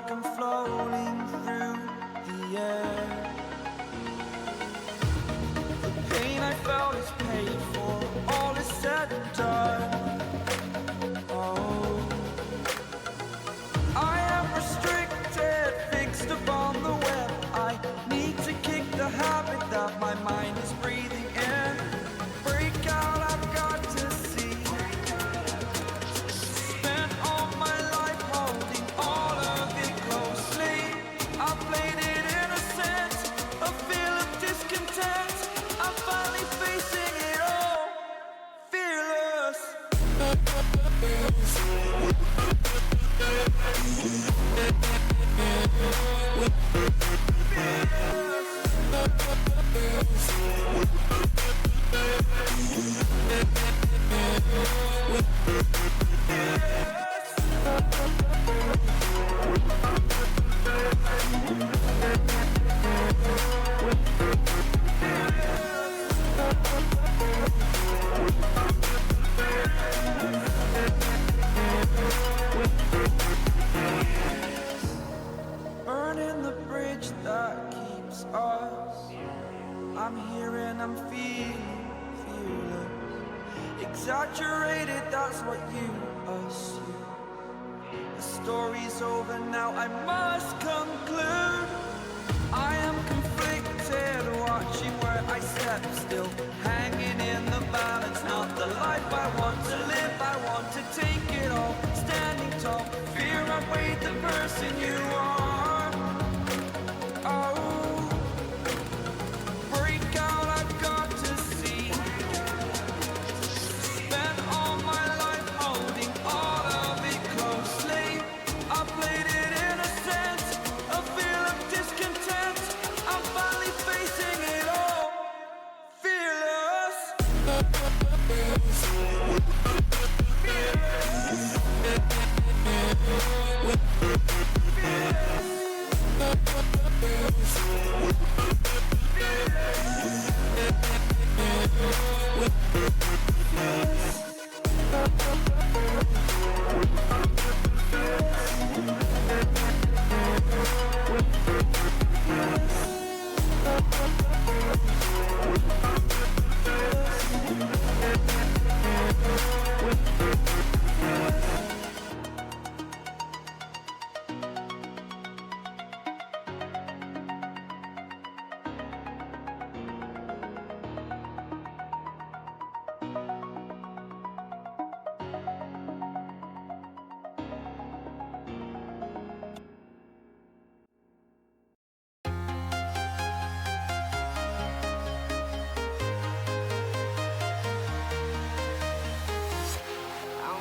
like I'm floating through the air. The pain I felt is paid for, all is said and done. Oh, I am restricted, fixed upon the web. I need to kick the habit that my mind is breathing in. Break out, I've got to see. Spent all my life holding all of it closely. I played it innocent, a feel of discontent. I'm finally facing it all, fearless. Burning the bridge that keeps us. I'm here and I'm feeling fearless. Exaggerated, that's what you assume. The story's over now, I must conclude. I am conflicted, watching where I step still, hanging in the balance. Not the life I want to live, I want to take it all. Standing tall, fear outweighed the person you are. Oh, break out, I've got to see. Spent all my life holding all of it closely. I played it innocent, a feel of discontent. I'm finally facing it all, fearless.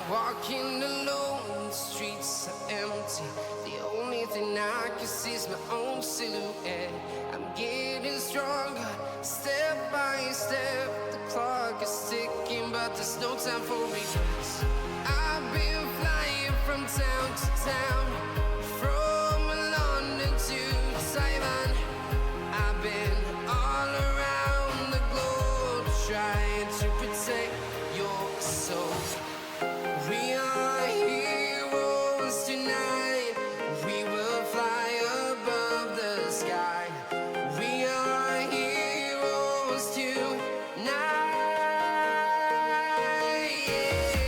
Walking alone, the streets are empty. The only thing I can see is my own silhouette. I'm getting stronger, step by step. The clock is ticking, but there's no time for regrets. I've been flying from town to town, from London to Taiwan. I've been all around the globe, trying to protect your soul. We are heroes tonight. We will fly above the sky. We are heroes tonight. Yeah.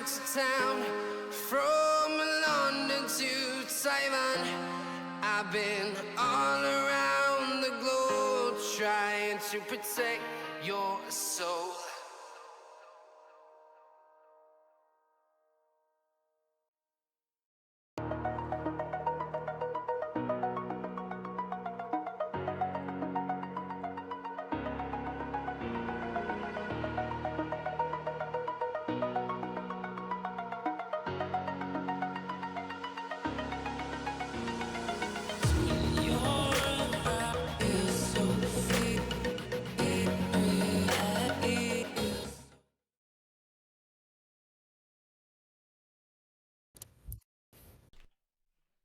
to town, from London to Taiwan. I've been all around the globe trying to protect your soul.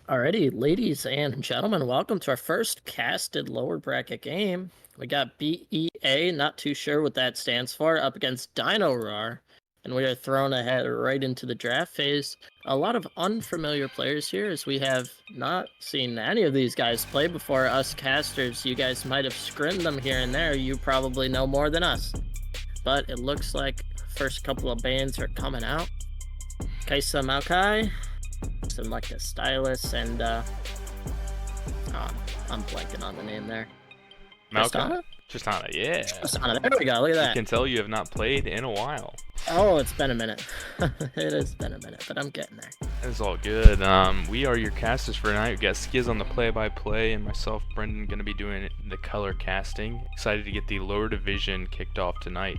Alrighty, ladies and gentlemen, welcome to our first casted lower bracket game. We got B.E.A, not too sure what that stands for, up against Dino Rawrs, and we are thrown ahead right into the draft phase. A lot of unfamiliar players here, as we have not seen any of these guys play before. Us casters, you guys might have scrimmed them here and there. You probably know more than us. But it looks like first couple of bands are coming out. Kaisa Maokai, some like a stylist, and I'm blanking on the name there. Tristana, yeah. Tristana, there we go, look at that. You can tell you have not played in a while. Oh, it's been a minute. It has been a minute, but I'm getting there. It's all good. We are your casters for tonight. We've got Skiz on the play-by-play, and myself, Brendan, going to be doing the color casting. Excited to get the lower division kicked off tonight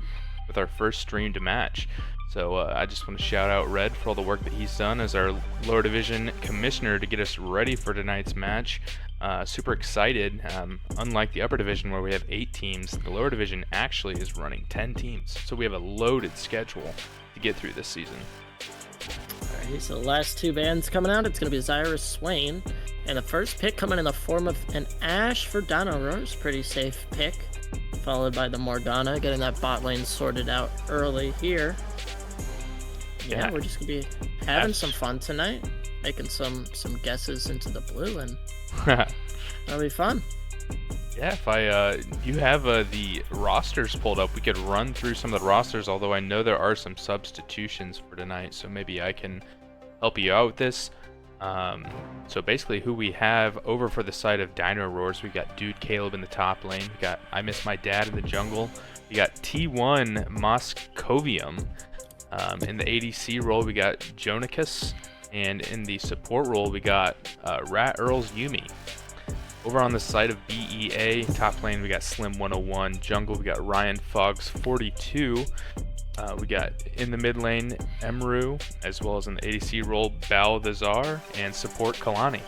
with our first streamed match. So I just want to shout out Red for all the work that he's done as our lower division commissioner to get us ready for tonight's match. Super excited. Unlike the upper division where we have 8 teams, the lower division actually is running 10 teams. So we have a loaded schedule to get through this season. Alright, so the last 2 bands coming out, it's going to be Zyra Swain. And the first pick coming in the form of an Ashe for Dino Rawrs. Pretty safe pick. Followed by the Morgana, getting that bot lane sorted out early here. Yeah, we're just gonna be having some fun tonight, making some guesses into the blue, and that'll be fun. Yeah, if you have the rosters pulled up, we could run through some of the rosters, although I know there are some substitutions for tonight, so maybe I can help you out with this. So basically who we have over for the side of Dino Rawrs, we got Dude Caleb in the top lane, we got I Miss My Dad in the jungle, we got T1 Moscovium. In the ADC role, we got Jonicus, and in the support role, we got Rat Earl's Yumi. Over on the side of B.E.A, top lane, we got Slim 101. Jungle, we got Ryan Fox 42. We got in the mid lane, Emru, as well as in the ADC role, Bao the Czar, and support Kalani.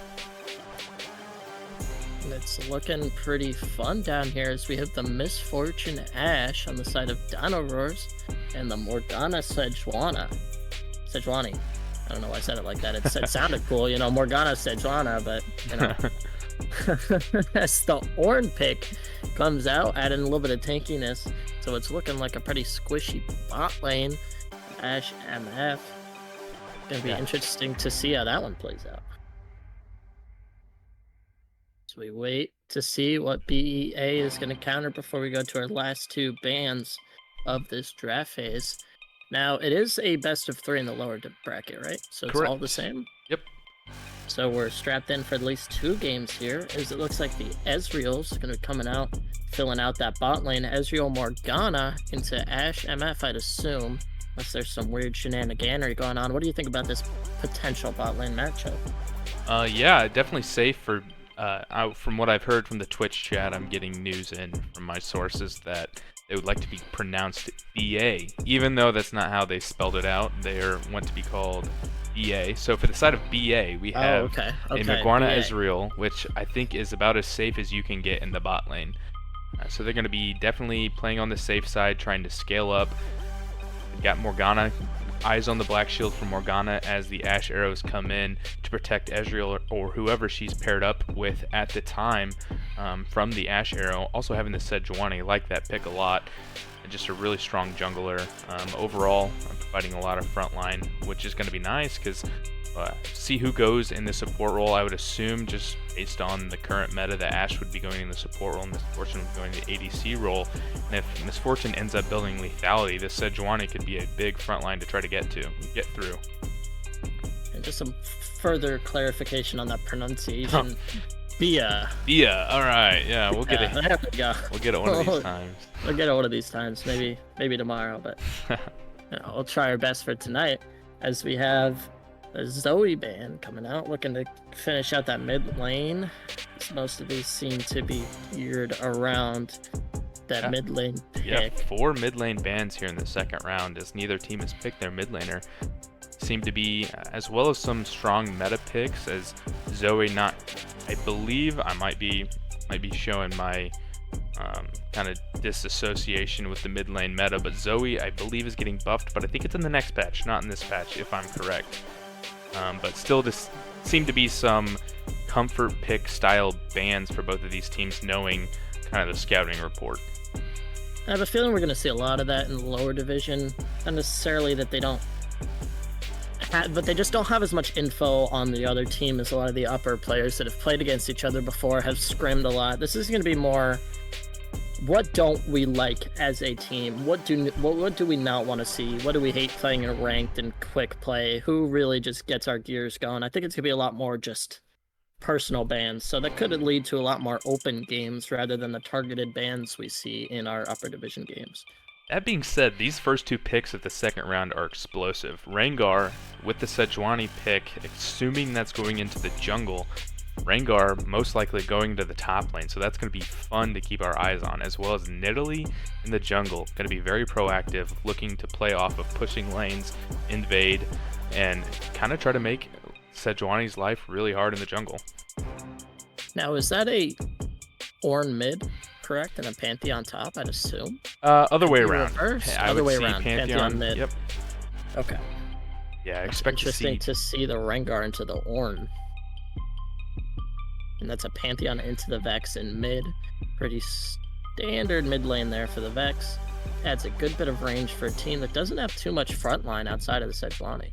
It's looking pretty fun down here as we have the Misfortune Ashe on the side of Dino Rawrs and the Morgana Sejuani. I don't know why I said it like that. It sounded cool, you know, Morgana Sejuani, but, you know. As the Ornn pick comes out, adding a little bit of tankiness. So it's looking like a pretty squishy bot lane. Ashe MF. Gonna be interesting to see how that one plays out. So we wait to see what B.E.A is going to counter before we go to our last 2 bands of this draft phase. Now, it is a best of 3 in the lower bracket, right? So it's all the same? Yep. So we're strapped in for at least 2 games here, as it looks like the Ezreal's going to be coming out, filling out that bot lane. Ezreal Morgana into Ashe MF, I'd assume, unless there's some weird shenaniganery going on. What do you think about this potential bot lane matchup? Yeah, definitely safe for... from what I've heard from the Twitch chat, I'm getting news in from my sources that they would like to be pronounced B.A, even though that's not how they spelled it out. They want to be called B.A. So for the side of B.A, we have a Morgana Ezreal, which I think is about as safe as you can get in the bot lane. So they're going to be definitely playing on the safe side, trying to scale up. We've got Morgana, eyes on the black shield for Morgana as the Ashe arrows come in to protect Ezreal or whoever she's paired up with at the time from the Ashe arrow. Also having the Sejuani, like that pick a lot. And just a really strong jungler. Overall, I'm providing a lot of frontline, which is going to be nice because see who goes in the support role. I would assume, just based on the current meta, that Ashe would be going in the support role and Misfortune would be going in the ADC role. And if Misfortune ends up building lethality, this Sejuani could be a big front line to try to get through. And just some further clarification on that pronunciation. B.E.A. B.E.A. All right, yeah, we'll get it. There we go. We'll get it one of these times. We'll get it one of these times. Maybe tomorrow, but we'll try our best for tonight, as we have a Zoe band coming out, looking to finish out that mid lane. Most of these seem to be geared around that mid lane pick. Yeah, 4 mid lane bans here in the second round, as neither team has picked their mid laner. Seem to be, as well as some strong meta picks, as Zoe I believe I might be showing my kind of disassociation with the mid lane meta, but Zoe I believe is getting buffed, but I think it's in the next patch, not in this patch if I'm correct. But still, just seem to be some comfort pick style bans for both of these teams, knowing kind of the scouting report. I have a feeling we're going to see a lot of that in the lower division. Not necessarily that they don't, but they just don't have as much info on the other team as a lot of the upper players that have played against each other before, have scrimmed a lot. This is going to be more, what don't we like as a team? What do we not want to see? What do we hate playing in ranked and quick play? Who really just gets our gears going? I think it's going to be a lot more just personal bans, so that could lead to a lot more open games rather than the targeted bans we see in our upper division games. That being said, these first 2 picks of the second round are explosive. Rengar with the Sejuani pick, assuming that's going into the jungle. Rengar most likely going to the top lane, so that's going to be fun to keep our eyes on, as well as Nidalee in the jungle. Going to be very proactive, looking to play off of pushing lanes, invade, and kind of try to make Sejuani's life really hard in the jungle. Now, is that a Ornn mid, correct, and a Pantheon top, I'd assume? Other way around. Reverse? I Other would way see around. Pantheon mid. Yep. Okay. Yeah, I That's expect interesting to see the Rengar into the Ornn. And that's a Pantheon into the Vex in mid. Pretty standard mid lane there for the Vex. Adds a good bit of range for a team that doesn't have too much front line outside of the Sejuani.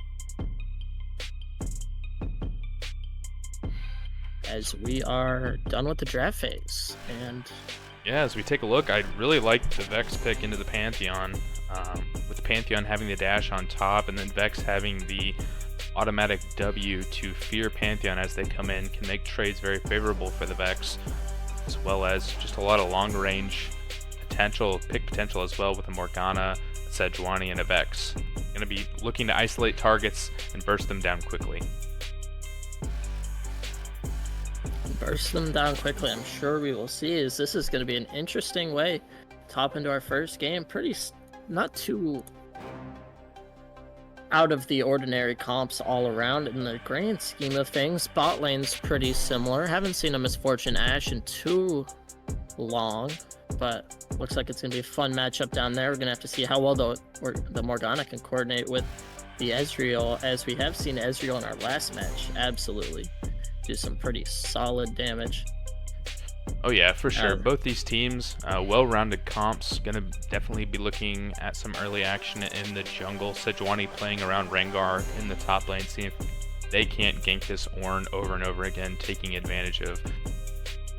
As we are done with the draft phase, and yeah, as we take a look, I really like the Vex pick into the Pantheon, with the Pantheon having the dash on top, and then Vex having the automatic W to fear Pantheon as they come in, can make trades very favorable for the Vex, as well as just a lot of long range pick potential as well, with a Morgana, a Sejuani, and a Vex. Going to be looking to isolate targets and burst them down quickly. burst them down quickly. I'm sure we will see, as this is going to be an interesting way to hop into our first game. Not too out of the ordinary comps all around in the grand scheme of things. Bot lane's pretty similar. Haven't seen a Misfortune Ashe in too long, but looks like it's going to be a fun matchup down there. We're going to have to see how well the Morgana can coordinate with the Ezreal, as we have seen Ezreal in our last match absolutely do some pretty solid damage. Oh yeah, for sure. Both these teams, well-rounded comps. Gonna definitely be looking at some early action in the jungle. Sejuani playing around Rengar in the top lane, seeing if they can't gank this Ornn over and over again, taking advantage of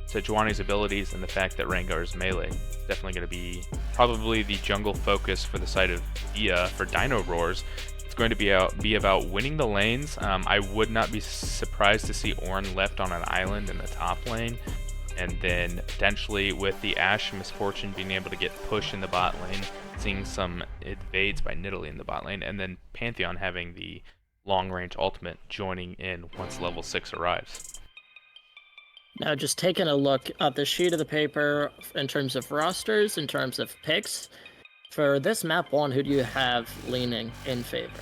Sejuani's abilities and the fact that Rengar is melee. Definitely going to be probably the jungle focus for the side of B.E.A. for Dino Rawrs. It's going to be about winning the lanes. I would not be surprised to see Ornn left on an island in the top lane, and then potentially with the Ashe Misfortune being able to get push in the bot lane, seeing some invades by Nidalee in the bot lane, and then Pantheon having the long-range ultimate joining in once level 6 arrives. Now, just taking a look at the sheet of the paper in terms of rosters, in terms of picks, for this map 1, who do you have leaning in favor?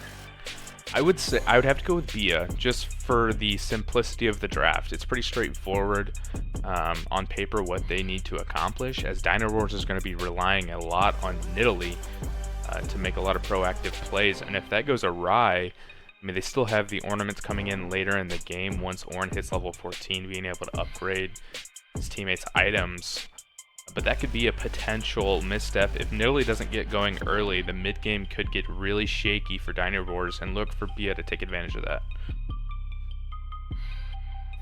I would have to go with B.E.A. just for the simplicity of the draft. It's pretty straightforward on paper what they need to accomplish, as Dino Rawrs is going to be relying a lot on Nidalee to make a lot of proactive plays, and if that goes awry, I mean, they still have the ornaments coming in later in the game once Ornn hits level 14, being able to upgrade his teammates' items. But that could be a potential misstep. If Nidalee doesn't get going early, the mid game could get really shaky for Dino Rawrs, and look for B.E.A. to take advantage of that.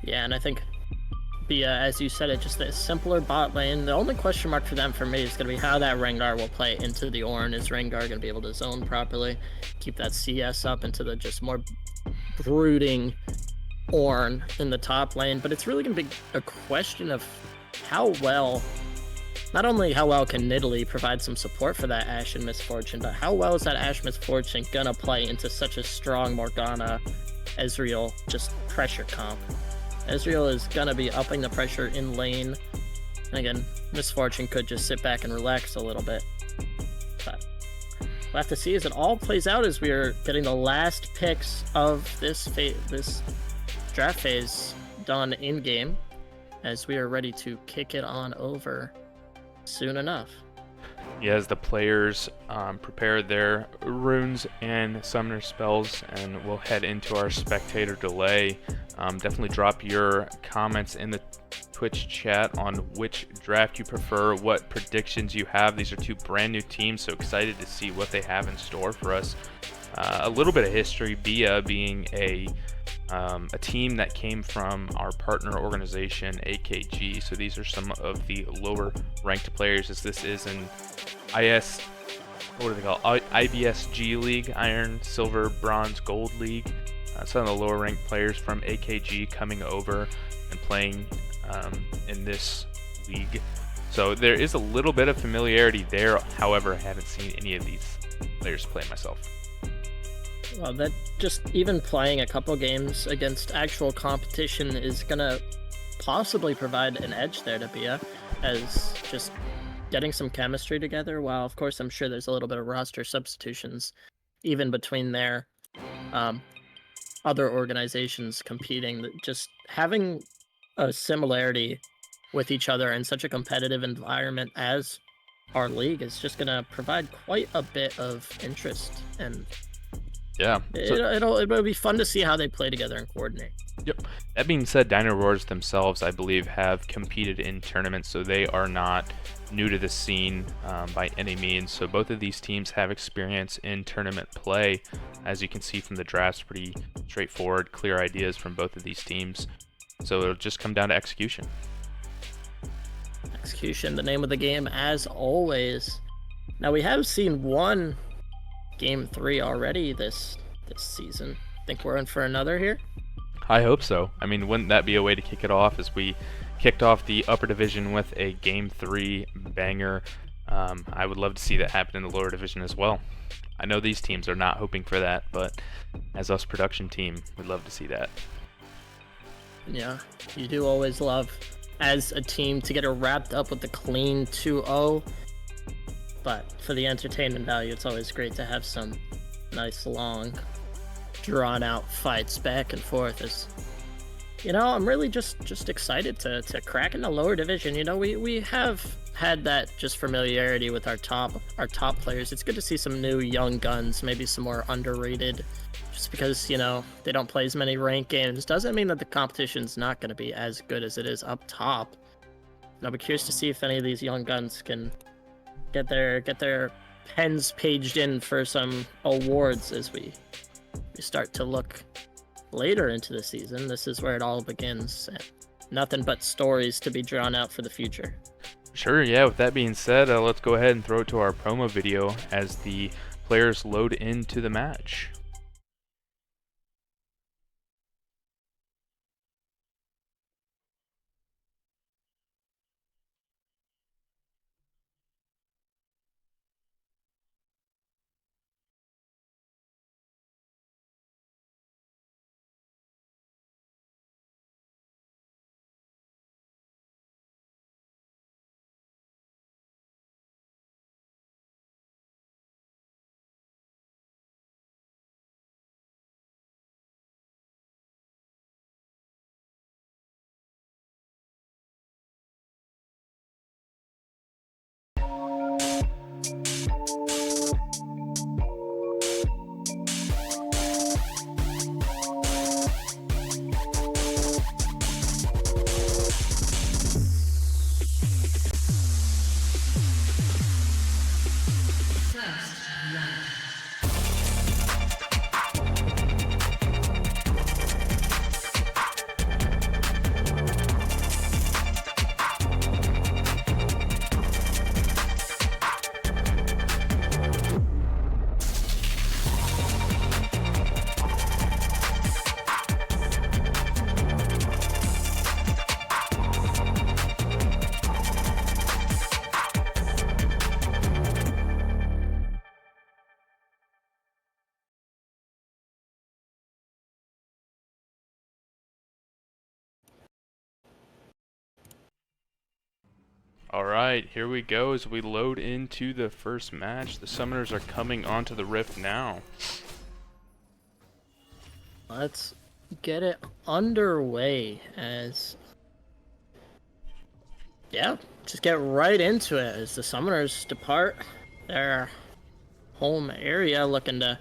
Yeah, and I think B.E.A, as you said, it's just a simpler bot lane. The only question mark for them for me is going to be how that Rengar will play into the Ornn. Is Rengar going to be able to zone properly, keep that CS up into the just more brooding Ornn in the top lane? But it's really going to be a question of how well, not only how well can Nidalee provide some support for that Ashe and Misfortune, but how well is that Ashe Misfortune going to play into such a strong Morgana Ezreal just pressure comp? Ezreal is gonna be upping the pressure in lane. And again, Misfortune could just sit back and relax a little bit. But we'll have to see as it all plays out as we are getting the last picks of this draft phase done in game, as we are ready to kick it on over soon enough. Yeah, as the players prepare their runes and summoner spells, and we'll head into our spectator delay. Definitely drop your comments in the Twitch chat on which draft you prefer, what predictions you have. These are two brand new teams, so excited to see what they have in store for us. A little bit of history, B.E.A being a team that came from our partner organization, AKG. So these are some of the lower ranked players, as this is an what do they call it? IBSG League, Iron, Silver, Bronze, Gold League. Some of the lower ranked players from AKG coming over and playing in this league. So there is a little bit of familiarity there. However, I haven't seen any of these players play myself. Well, that just even playing a couple games against actual competition is gonna possibly provide an edge there to B.E.A, as just getting some chemistry together. While of course I'm sure there's a little bit of roster substitutions even between their other organizations competing, that just having a similarity with each other in such a competitive environment as our league is just going to provide quite a bit of interest, and yeah, it'll be fun to see how they play together and coordinate. Yep. That being said, Dino Rawrs themselves, I believe, have competed in tournaments, so they are not new to the scene by any means. So both of these teams have experience in tournament play. As you can see from the drafts, pretty straightforward, clear ideas from both of these teams. So it'll just come down to execution. Execution, the name of the game, as always. Now, we have seen one Game 3 already this season. Think we're in for another here? I hope so. I mean, wouldn't that be a way to kick it off, as we kicked off the upper division with a Game 3 banger? I would love to see that happen in the lower division as well. I know these teams are not hoping for that, but as us production team, we'd love to see that. Yeah, you do always love, as a team, to get it wrapped up with the clean 2-0. But for the entertainment value, it's always great to have some nice, long, drawn-out fights back and forth. As you know, I'm really just excited to crack in the lower division. You know, we have had that just familiarity with our top players. It's good to see some new young guns, maybe some more underrated. Just because, you know, they don't play as many ranked games doesn't mean that the competition's not going to be as good as it is up top. And I'll be curious to see if any of these young guns can get their pens paged in for some awards as we start to look later into the season. This is where it all begins. Nothing but stories to be drawn out for the future. Sure, yeah, with that being said, let's go ahead and throw it to our promo video as the players load into the match. Alright, here we go as we load into the first match. The summoners are coming onto the rift now. Let's get it underway as... Yeah, just get right into it as the summoners depart their home area, looking to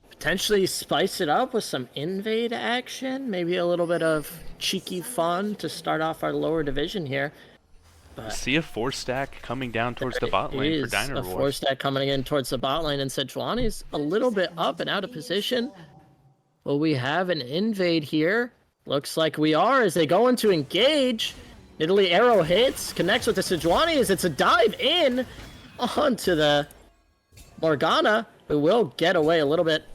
potentially spice it up with some invade action. Maybe a little bit of cheeky fun to start off our lower division here. I see a 4-stack coming down towards the bot lane for Dino a Rawrs. 4-stack coming in towards the bot lane, and Sejuani's a little bit up and out of position. Will we have an invade here? Looks like we are as they go into engage. Italy arrow hits, connects with the Sejuani as it's a dive in onto the Morgana, who will get away a little bit.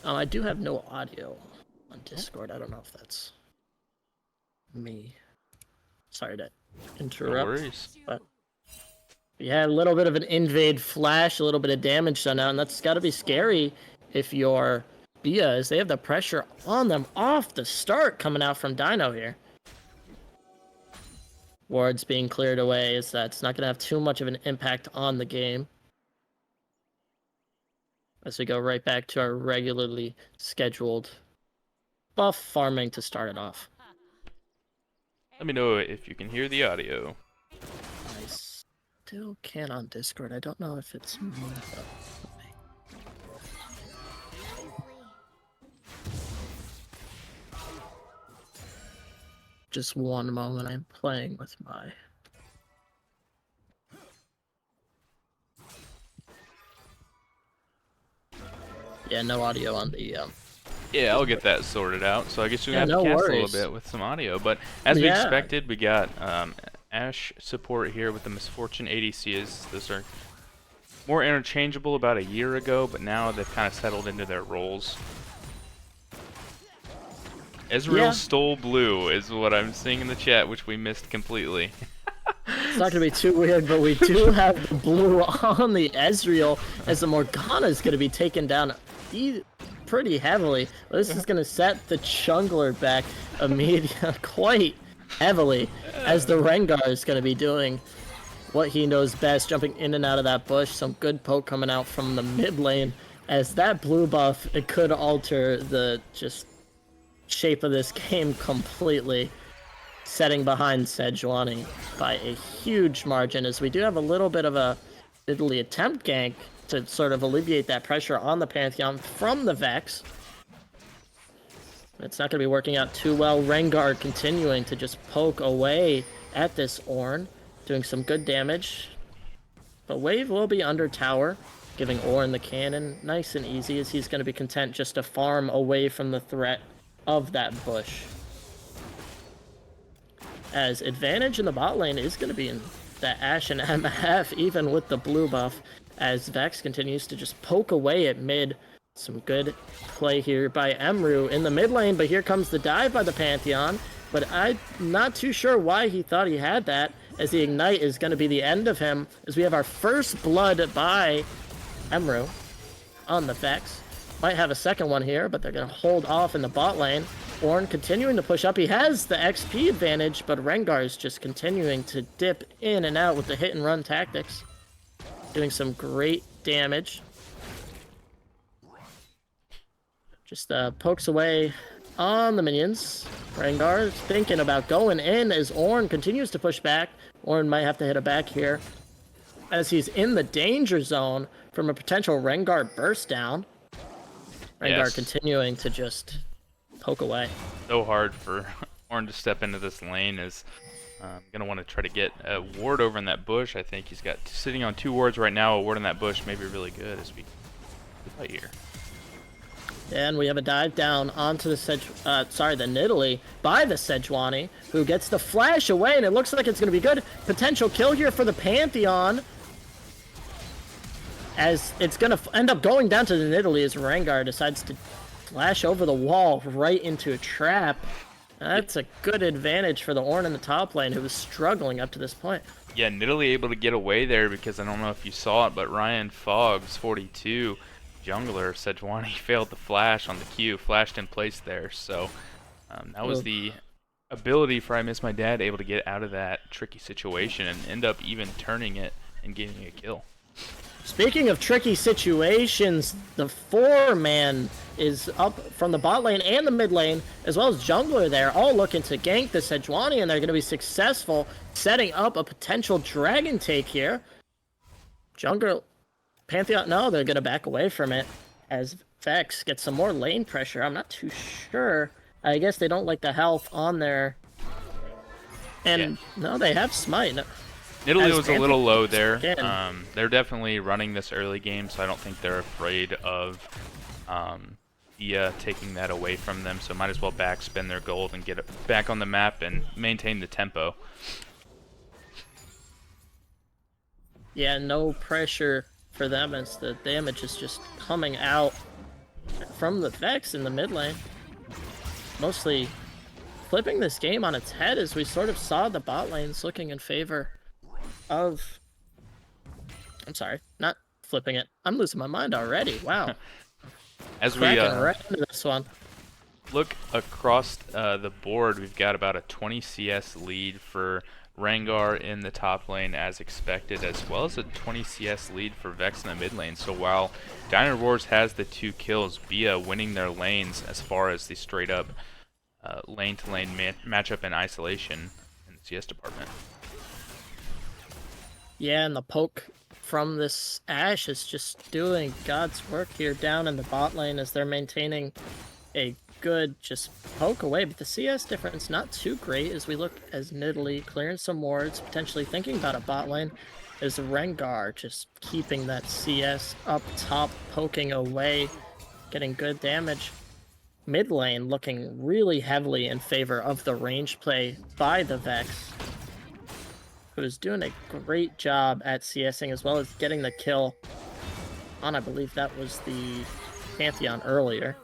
Oh, I do have no audio on Discord. I don't know if that's me. Sorry to interrupt. No worries. But we had a little bit of an invade flash, a little bit of damage done out, and that's got to be scary if you're B.E.A, as they have the pressure on them off the start coming out from Dino here. Wards being cleared away, as that's not going to have too much of an impact on the game. As we go right back to our regularly scheduled buff farming to start it off. Let me know if you can hear the audio. I still can on Discord. I don't know if it's me, though. Just one moment, I'm playing with my... Yeah, no audio on the... Yeah, I'll get that sorted out. So I guess we're going to have no to cast worries. a little bit with some audio. But as we Yeah. expected, we got Ashe support here with the Misfortune ADCs. Those are more interchangeable about a year ago, but now they've kind of settled into their roles. Ezreal Yeah. stole blue is what I'm seeing in the chat, which we missed completely. It's not going to be too weird, but we do have the blue on the Ezreal, as the Morgana is going to be taken down pretty heavily. This is going to set the jungler back immediately, quite heavily, as the Rengar is going to be doing what he knows best, jumping in and out of that bush. Some good poke coming out from the mid lane, as that blue buff, it could alter the just shape of this game completely, setting behind Sejuani by a huge margin, as we do have a little bit of a Italy attempt gank to sort of alleviate that pressure on the Pantheon from the Vex. It's not going to be working out too well. Rengar continuing to just poke away at this Ornn, doing some good damage. But Wave will be under tower, giving Ornn the cannon nice and easy, as he's going to be content just to farm away from the threat of that bush. As advantage in the bot lane is going to be in that Ashe and MF, even with the blue buff, as Vex continues to just poke away at mid. Some good play here by Emru in the mid lane, but here comes the dive by the Pantheon. But I'm not too sure why he thought he had that, as the Ignite is going to be the end of him, as we have our first blood by Emru on the Vex. Might have a second one here, but they're going to hold off in the bot lane. Ornn continuing to push up. He has the XP advantage, but Rengar is just continuing to dip in and out with the hit and run tactics, doing some great damage. Just pokes away on the minions. Rengar is thinking about going in as Ornn continues to push back. Ornn might have to hit a back here, as he's in the danger zone from a potential Rengar burst down. Rengar Yes. continuing to just poke away. So hard for Ornn to step into this lane, is gonna want to try to get a ward over in that bush. I think he's got sitting on 2 wards right now. A ward in that bush may be really good as we play here. And we have a dive down onto the the Nidalee by the Sejuani, who gets the flash away, and it looks like it's going to be good. Potential kill here for the Pantheon, as it's going to end up going down to the Nidalee as Rengar decides to flash over the wall right into a trap. That's a good advantage for the Ornn in the top lane, who was struggling up to this point. Yeah, Nidalee able to get away there, because I don't know if you saw it, but Ryan Foggs, 42, jungler Sejuani, failed the flash on the Q, flashed in place there. So that was a ability for I Miss My Dad able to get out of that tricky situation and end up even turning it and getting a kill. Speaking of tricky situations, the 4-man is up from the bot lane and the mid lane, as well as jungler there, all looking to gank the Sejuani, and they're going to be successful setting up a potential dragon take here. Jungler, Pantheon, no, they're going to back away from it as Vex gets some more lane pressure. I'm not too sure. I guess they don't like the health on there. And no, they have Smite. Nidalee was a little low there. Again. They're definitely running this early game, so I don't think they're afraid of B.E.A taking that away from them. So might as well backspin their gold and get it back on the map and maintain the tempo. Yeah, no pressure for them as the damage is just coming out from the Vex in the mid lane. Mostly flipping this game on its head as we sort of saw the bot lanes looking in favor of... I'm sorry, not flipping it. I'm losing my mind already. Wow. As we right into this one. look across the board, we've got about a 20 CS lead for Rengar in the top lane as expected, as well as a 20 CS lead for Vex in the mid lane. So while Dino Rawrs has the 2 kills, B.E.A winning their lanes as far as the straight up lane-to-lane matchup in isolation in the CS department. Yeah, and the poke from this Ashe is just doing God's work here down in the bot lane as they're maintaining a good just poke away. But the CS difference not too great as we look as Nidalee clearing some wards, potentially thinking about a bot lane, is Rengar just keeping that CS up top, poking away, getting good damage. Mid lane looking really heavily in favor of the range play by the Vex, who's doing a great job at CSing as well as getting the kill on, I believe that was the Pantheon earlier.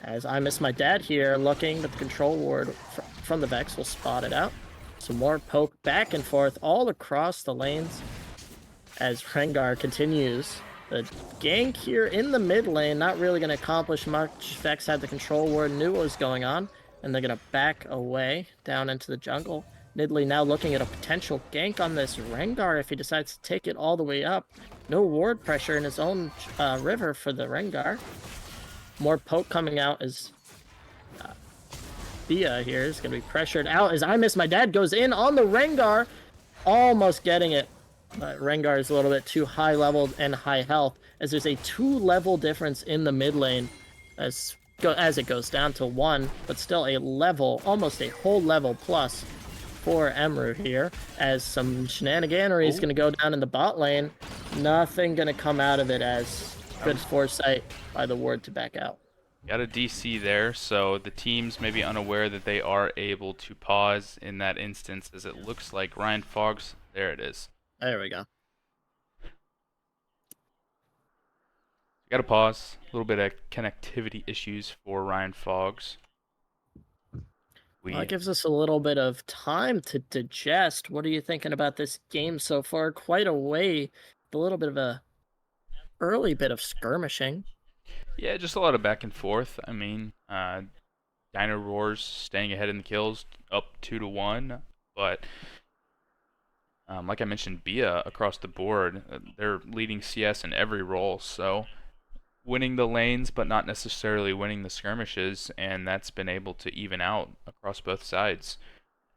As I Miss My Dad here looking, but the control ward from the Vex will spot it out. Some more poke back and forth all across the lanes as Rengar continues. The gank here in the mid lane, not really going to accomplish much. Vex had the control ward, knew what was going on, and they're going to back away down into the jungle. Nidalee now looking at a potential gank on this Rengar if he decides to take it all the way up. No ward pressure in his own river for the Rengar. More poke coming out as B.E.A here is going to be pressured out as I Miss My Dad goes in on the Rengar, almost getting it. But Rengar is a little bit too high leveled and high health as there's a 2-level difference in the mid lane as it goes down to 1, but still a level, almost a whole level plus for Emru here as some shenaniganery is going to go down in the bot lane. Nothing going to come out of it as good foresight by the ward to back out. Got a DC there, so the team's maybe unaware that they are able to pause in that instance, as it looks like Ryan Fogg's, there it is. There we go. Got to pause. A little bit of connectivity issues for Ryan Fogg's. Well, it gives us a little bit of time to digest. What are you thinking about this game so far? Quite a way, a little bit of a early bit of skirmishing. Yeah, just a lot of back and forth. I mean, Dino Rawrs staying ahead in the kills, up 2-1, but like I mentioned, B.E.A across the board, they're leading CS in every role, so winning the lanes but not necessarily winning the skirmishes, and that's been able to even out across both sides.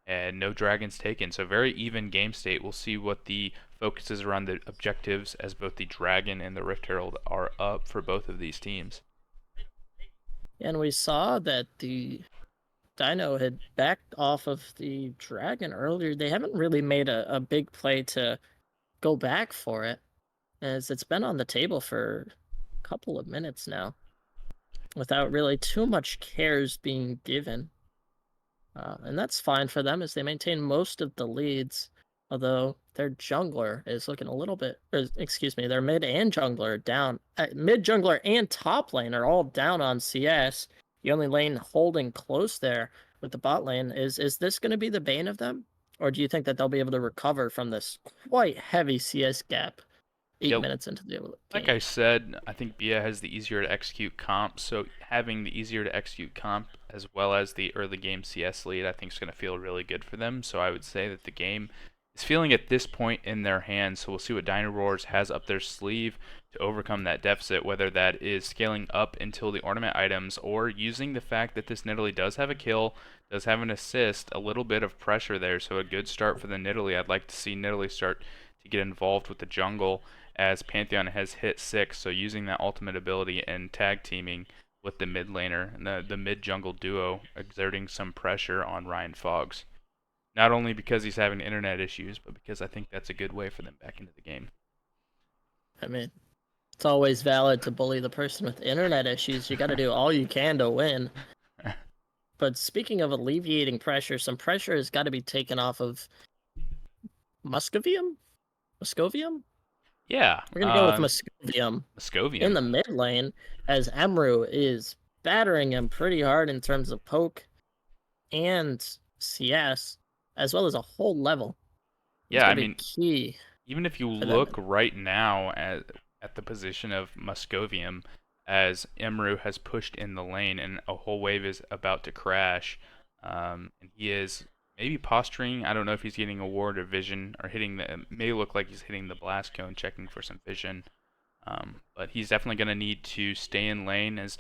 And no dragons taken, so very even game state. We'll see what the focus is around the objectives as both the Dragon and the Rift Herald are up for both of these teams. And we saw that the Dino had backed off of the Dragon earlier. They haven't really made a big play to go back for it, as it's been on the table for a couple of minutes now without really too much cares being given. And that's fine for them as they maintain most of the leads, although their jungler is looking a little bit, excuse me, their mid and jungler down. Mid jungler and top lane are all down on CS. The only lane holding close there with the bot lane is this going to be the bane of them? Or do you think that they'll be able to recover from this quite heavy CS gap 8 minutes into the game. Like I said, I think B.E.A has the easier to execute comp, so having the easier to execute comp as well as the early game CS lead, I think is going to feel really good for them. So I would say that the game is feeling at this point in their hands. So we'll see what Dino Rawrs has up their sleeve to overcome that deficit, whether that is scaling up until the ornament items or using the fact that this Nidalee does have a kill, does have an assist, a little bit of pressure there. So a good start for the Nidalee. I'd like to see Nidalee start to get involved with the jungle as Pantheon has hit 6, so using that ultimate ability and tag teaming with the mid laner and the mid jungle duo exerting some pressure on Ryan Foggs. Not only because he's having internet issues, but because I think that's a good way for them back into the game. I mean, it's always valid to bully the person with internet issues. You got to do all you can to win. But speaking of alleviating pressure, some pressure has got to be taken off of Muscovium? Yeah. We're going to go with Muscovium in the mid lane, as Emru is battering him pretty hard in terms of poke and CS, as well as a whole level. Yeah, I mean, key. Even if you look right now at the position of Muscovium, as Emru has pushed in the lane and a whole wave is about to crash, and he is maybe posturing. I don't know if he's getting a ward or vision or hitting the. It may look like he's hitting the blast cone, checking for some vision. But he's definitely going to need to stay in lane, as,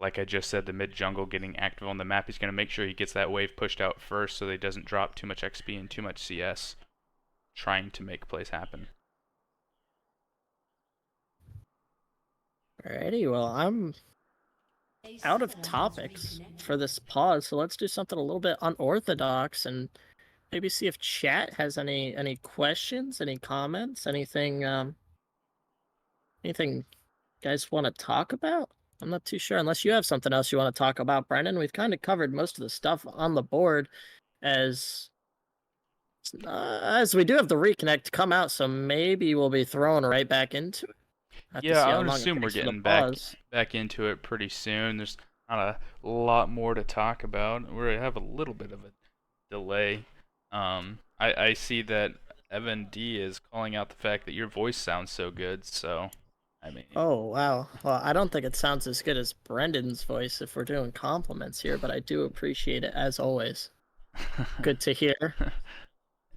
like I just said, the mid jungle getting active on the map. He's going to make sure he gets that wave pushed out first, so that he doesn't drop too much XP and too much CS, trying to make plays happen. Alrighty, well, I'm out of topics for this pause, so let's do something a little bit unorthodox and maybe see if chat has any questions, any comments, anything you guys want to talk about. I'm not too sure, unless you have something else you want to talk about, Brendan. We've kind of covered most of the stuff on the board, as we do have the reconnect come out, so maybe we'll be thrown right back into it. Yeah, I would assume we're getting back into it pretty soon. There's not a lot more to talk about. We have a little bit of a delay. I see that Evan D is calling out the fact that your voice sounds so good, so I mean. Oh, wow. Well, I don't think it sounds as good as Brendan's voice if we're doing compliments here, but I do appreciate it as always. Good to hear.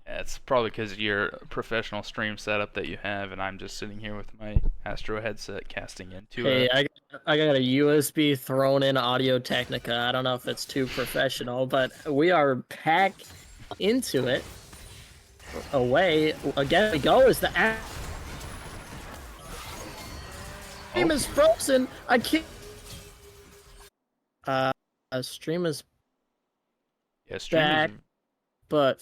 Yeah, it's probably because of your professional stream setup that you have, and I'm just sitting here with my Astro headset casting into it. Hey, I got a USB thrown in Audio Technica. I don't know if it's too professional, but we are back into it. Away again we go as the stream is frozen. I can't. Stream is back, but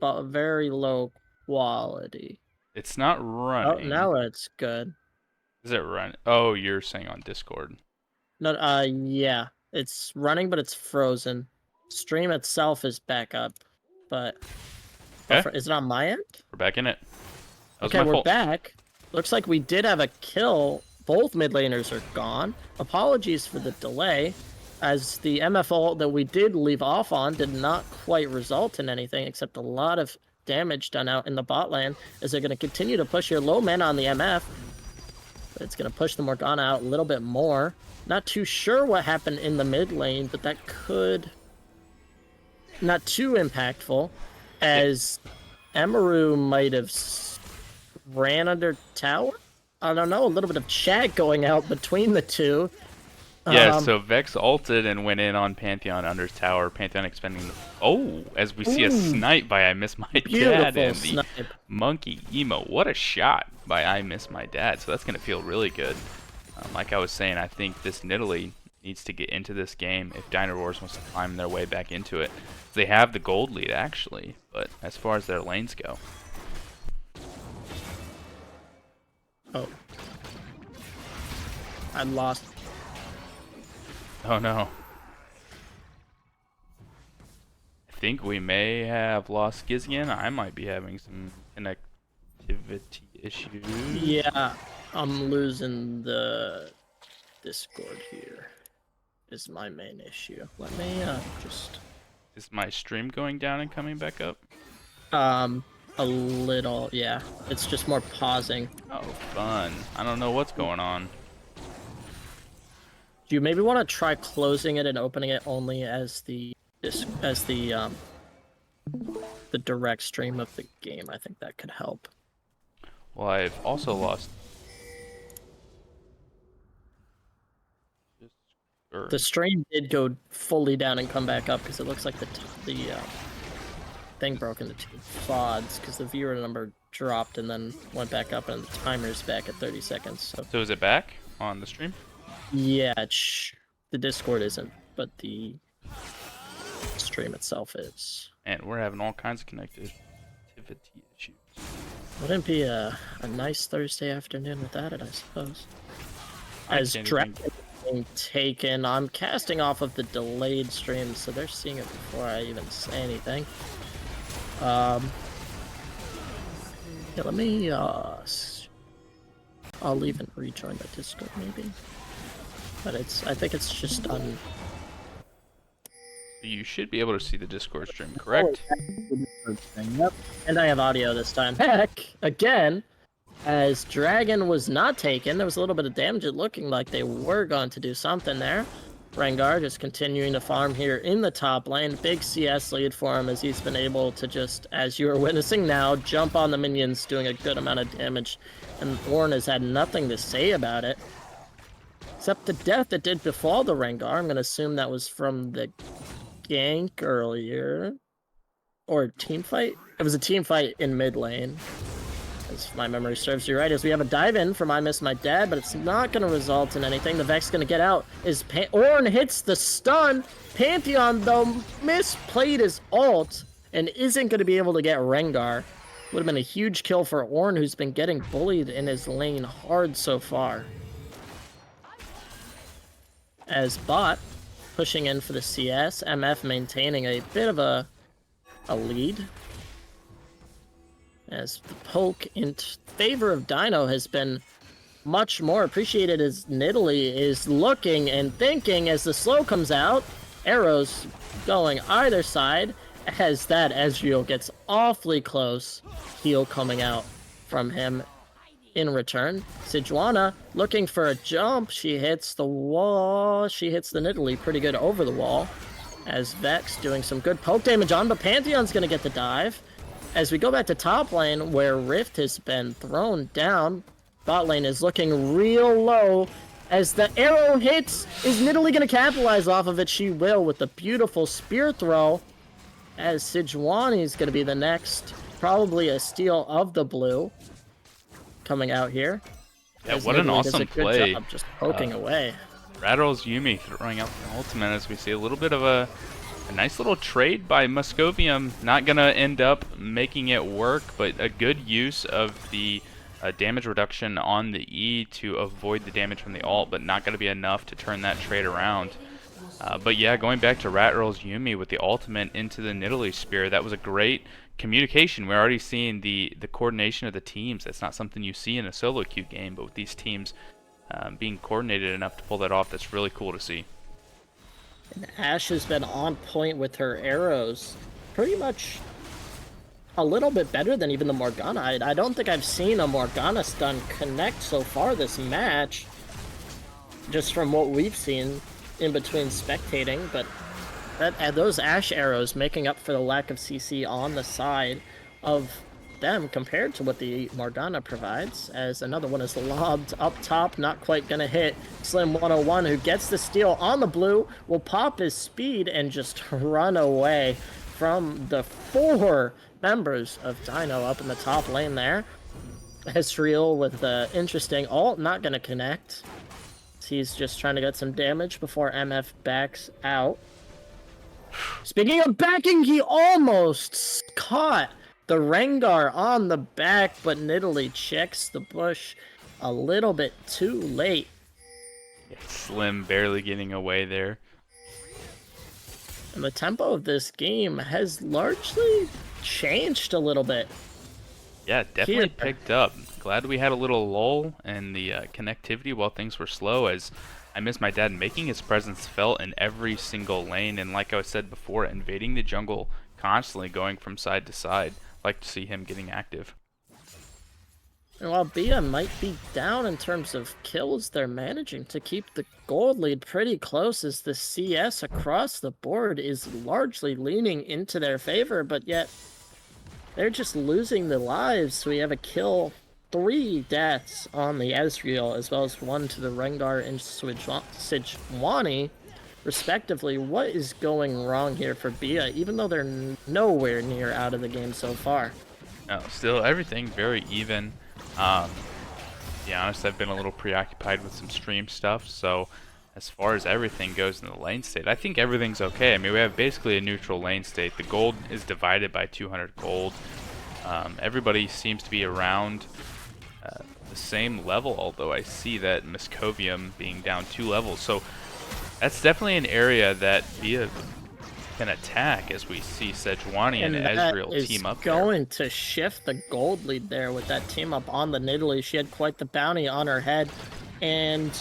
very low quality. It's not running. Oh, now it's good. Is it run? Oh, you're saying on Discord. No, yeah, it's running, but it's frozen. Stream itself is back up, but is it on my end? We're back in it. Okay, we're back. Looks like we did have a kill. Both mid laners are gone. Apologies for the delay, as the MF ult that we did leave off on did not quite result in anything except a lot of damage done out in the bot lane, as they're going to continue to push your low mana on the MF. But it's going to push the Morgana out a little bit more. Not too sure what happened in the mid lane, but that could... Not too impactful, as Emeru might have ran under tower? I don't know, a little bit of chat going out between the two. Yeah, so Vex ulted and went in on Pantheon under tower. Pantheon expending as we see a snipe by I Miss My Dad and the monkey emo. What a shot by I Miss My Dad. So that's going to feel really good. Like I was saying, I think this Nidalee needs to get into this game if Dino Rawrs wants to climb their way back into it. They have the gold lead, actually, but as far as their lanes go. Oh. I lost. Oh no. I think we may have lost Gizian. I might be having some connectivity issues. Yeah, I'm losing the Discord here. Is my main issue. Let me just... Is my stream going down and coming back up? a little, yeah. It's just more pausing. Oh, fun. I don't know what's going on. Do you maybe want to try closing it and opening it only as the direct stream of the game? I think that could help. Well, I've also lost. The stream did go fully down and come back up because it looks like the thing broke into 2 FODs because the viewer number dropped and then went back up and the timer's back at 30 seconds. So is it back on the stream? Yeah, the Discord isn't, but the stream itself is. And we're having all kinds of connectivity issues. Wouldn't it be a nice Thursday afternoon without it, I suppose. As Dragon being taken, I'm casting off of the delayed stream, so they're seeing it before I even say anything. Yeah, let me I'll leave and rejoin the Discord maybe. But I think it's just done. You should be able to see the Discord stream, correct? Yep. And I have audio this time. Heck, again, as Dragon was not taken, there was a little bit of damage. It looking like they were going to do something there. Rengar just continuing to farm here in the top lane. Big CS lead for him as he's been able to just, as you are witnessing now, jump on the minions, doing a good amount of damage. And Ornn has had nothing to say about it. Except the death that did befall the Rengar. I'm going to assume that was from the gank earlier. Or team fight? It was a team fight in mid lane. As my memory serves you right, as we have a dive in from I Miss My Dad, but it's not going to result in anything. The Vex going to get out. Ornn hits the stun. Pantheon, though, misplayed his ult and isn't going to be able to get Rengar. Would have been a huge kill for Ornn, who's been getting bullied in his lane hard so far. As Bot pushing in for the CS, MF maintaining a bit of a lead. As the poke in favor of Dino has been much more appreciated as Nidalee is looking and thinking as the slow comes out. Arrows going either side as that Ezreal gets awfully close. Heal coming out from him in return. Sejuani looking for a jump. She hits the wall. She hits the Nidalee pretty good over the wall. As Vex doing some good poke damage on, but Pantheon's going to get the dive. As we go back to top lane, where Rift has been thrown down, bot lane is looking real low. As the arrow hits, is Nidalee going to capitalize off of it? She will with the beautiful spear throw. As Sejuani is going to be the next, probably a steal of the blue. Coming out here. Yeah, what an awesome play. Job just poking away. Rawrs Yuumi throwing out the ultimate as we see a little bit of a nice little trade by Muscovium. Not going to end up making it work, but a good use of the damage reduction on the E to avoid the damage from the ult, but not going to be enough to turn that trade around. But yeah, going back to Rawrs Yuumi with the ultimate into the Nidalee Spear, that was a great communication. We're already seeing the coordination of the teams. That's not something you see in a solo queue game, but with these teams being coordinated enough to pull that off, that's really cool to see. And Ashe has been on point with her arrows. Pretty much a little bit better than even the Morgana. I don't think I've seen a Morgana stun connect so far this match. Just from what we've seen in between spectating, but those Ashe arrows making up for the lack of CC on the side of them compared to what the Morgana provides, as another one is lobbed up top, not quite gonna hit. Slim 101, who gets the steal on the blue, will pop his speed and just run away from the 4 members of Dino up in the top lane there. Ezreal with the interesting ult, not gonna connect. He's just trying to get some damage before MF backs out. Speaking of backing, he almost caught the Rengar on the back, but Nidalee checks the bush a little bit too late. Yeah, Slim barely getting away there. And the tempo of this game has largely changed a little bit. Yeah, definitely picked up. Glad we had a little lull in the connectivity while things were slow, as I Miss My Dad making his presence felt in every single lane, and like I said before, invading the jungle constantly, going from side to side. like to see him getting active. And while B.E.A might be down in terms of kills, they're managing to keep the gold lead pretty close as the CS across the board is largely leaning into their favor, but yet they're just losing the lives. We have a kill, 3 deaths on the Ezreal, as well as 1 to the Rengar and Sejuani, respectively. What is going wrong here for B.E.A, even though they're nowhere near out of the game so far? No, still everything very even. To be honest, I've been a little preoccupied with some stream stuff, so as far as everything goes in the lane state, I think everything's okay. I mean, we have basically a neutral lane state. The gold is divided by 200 gold. Everybody seems to be around the same level, although I see that Muscovium being down 2 levels. So that's definitely an area that B.E.A can attack as we see Sejuani and Ezreal team up there. Going to shift the gold lead there with that team up on the Nidalee. She had quite the bounty on her head, and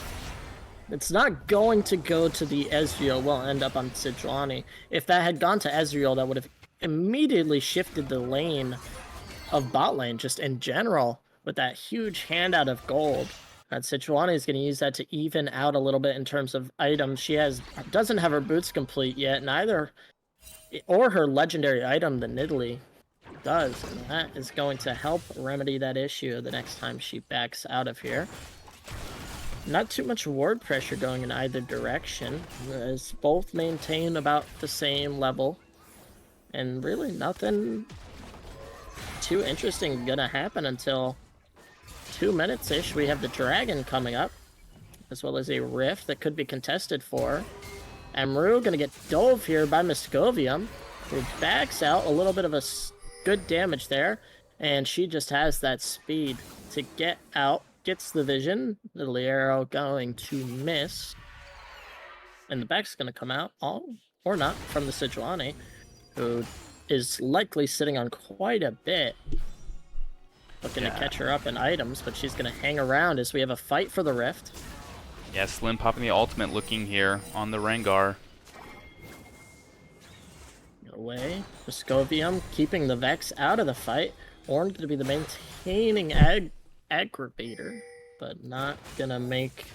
it's not going to go to the Ezreal. Will end up on Sejuani. If that had gone to Ezreal, that would have immediately shifted the lane of bot lane just in general with that huge handout of gold. And Sejuani is going to use that to even out a little bit in terms of items. She doesn't have her boots complete yet, neither, or her legendary item, the Nidalee, does. And that is going to help remedy that issue the next time she backs out of here. Not too much ward pressure going in either direction, as both maintain about the same level. And really nothing too interesting gonna happen until 2 minutes-ish. We have the dragon coming up, as well as a rift that could be contested for. Amru gonna get dove here by Muscovium, who backs out. A little bit of a good damage there, and she just has that speed to get out. Gets the vision. Little arrow going to miss, and the back's gonna come out, or not, from the Sejuani, who is likely sitting on quite a bit. Looking to catch her up in items, but she's going to hang around as we have a fight for the rift. Yeah, Slim popping the ultimate looking here on the Rengar. Away. Muscovium keeping the Vex out of the fight. Ornn going to be the maintaining aggravator, but not going to make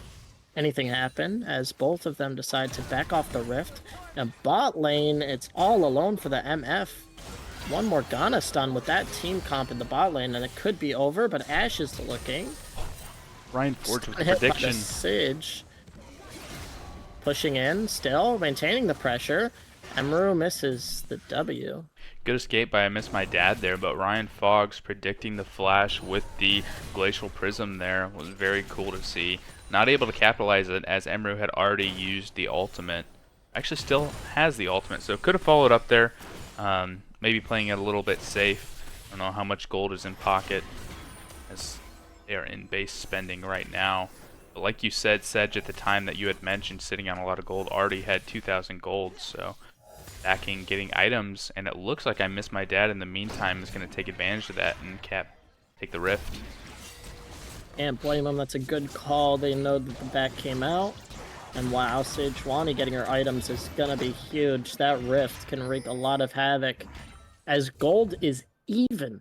anything happen as both of them decide to back off the rift. And bot lane, it's all alone for the MF. One Morgana stun with that team comp in the bot lane, and it could be over, but Ashe is looking. Ryan Forge with the prediction. Sage pushing in, still maintaining the pressure. Amru misses the W. Good escape by I Miss My Dad there, but Ryan Fogg's predicting the flash with the Glacial Prism there was very cool to see. Not able to capitalize it as Amru had already used the ultimate. Actually still has the ultimate, so could have followed up there. Maybe playing it a little bit safe. I don't know how much gold is in pocket, as they are in base spending right now. But like you said, Sedge, at the time that you had mentioned, sitting on a lot of gold, already had 2,000 gold, so backing, getting items, and it looks like I Miss My Dad in the meantime is going to take advantage of that and take the rift. Can't blame them, that's a good call. They know that the back came out. And wow, Sejuani getting her items is gonna be huge. That rift can wreak a lot of havoc. As gold is even.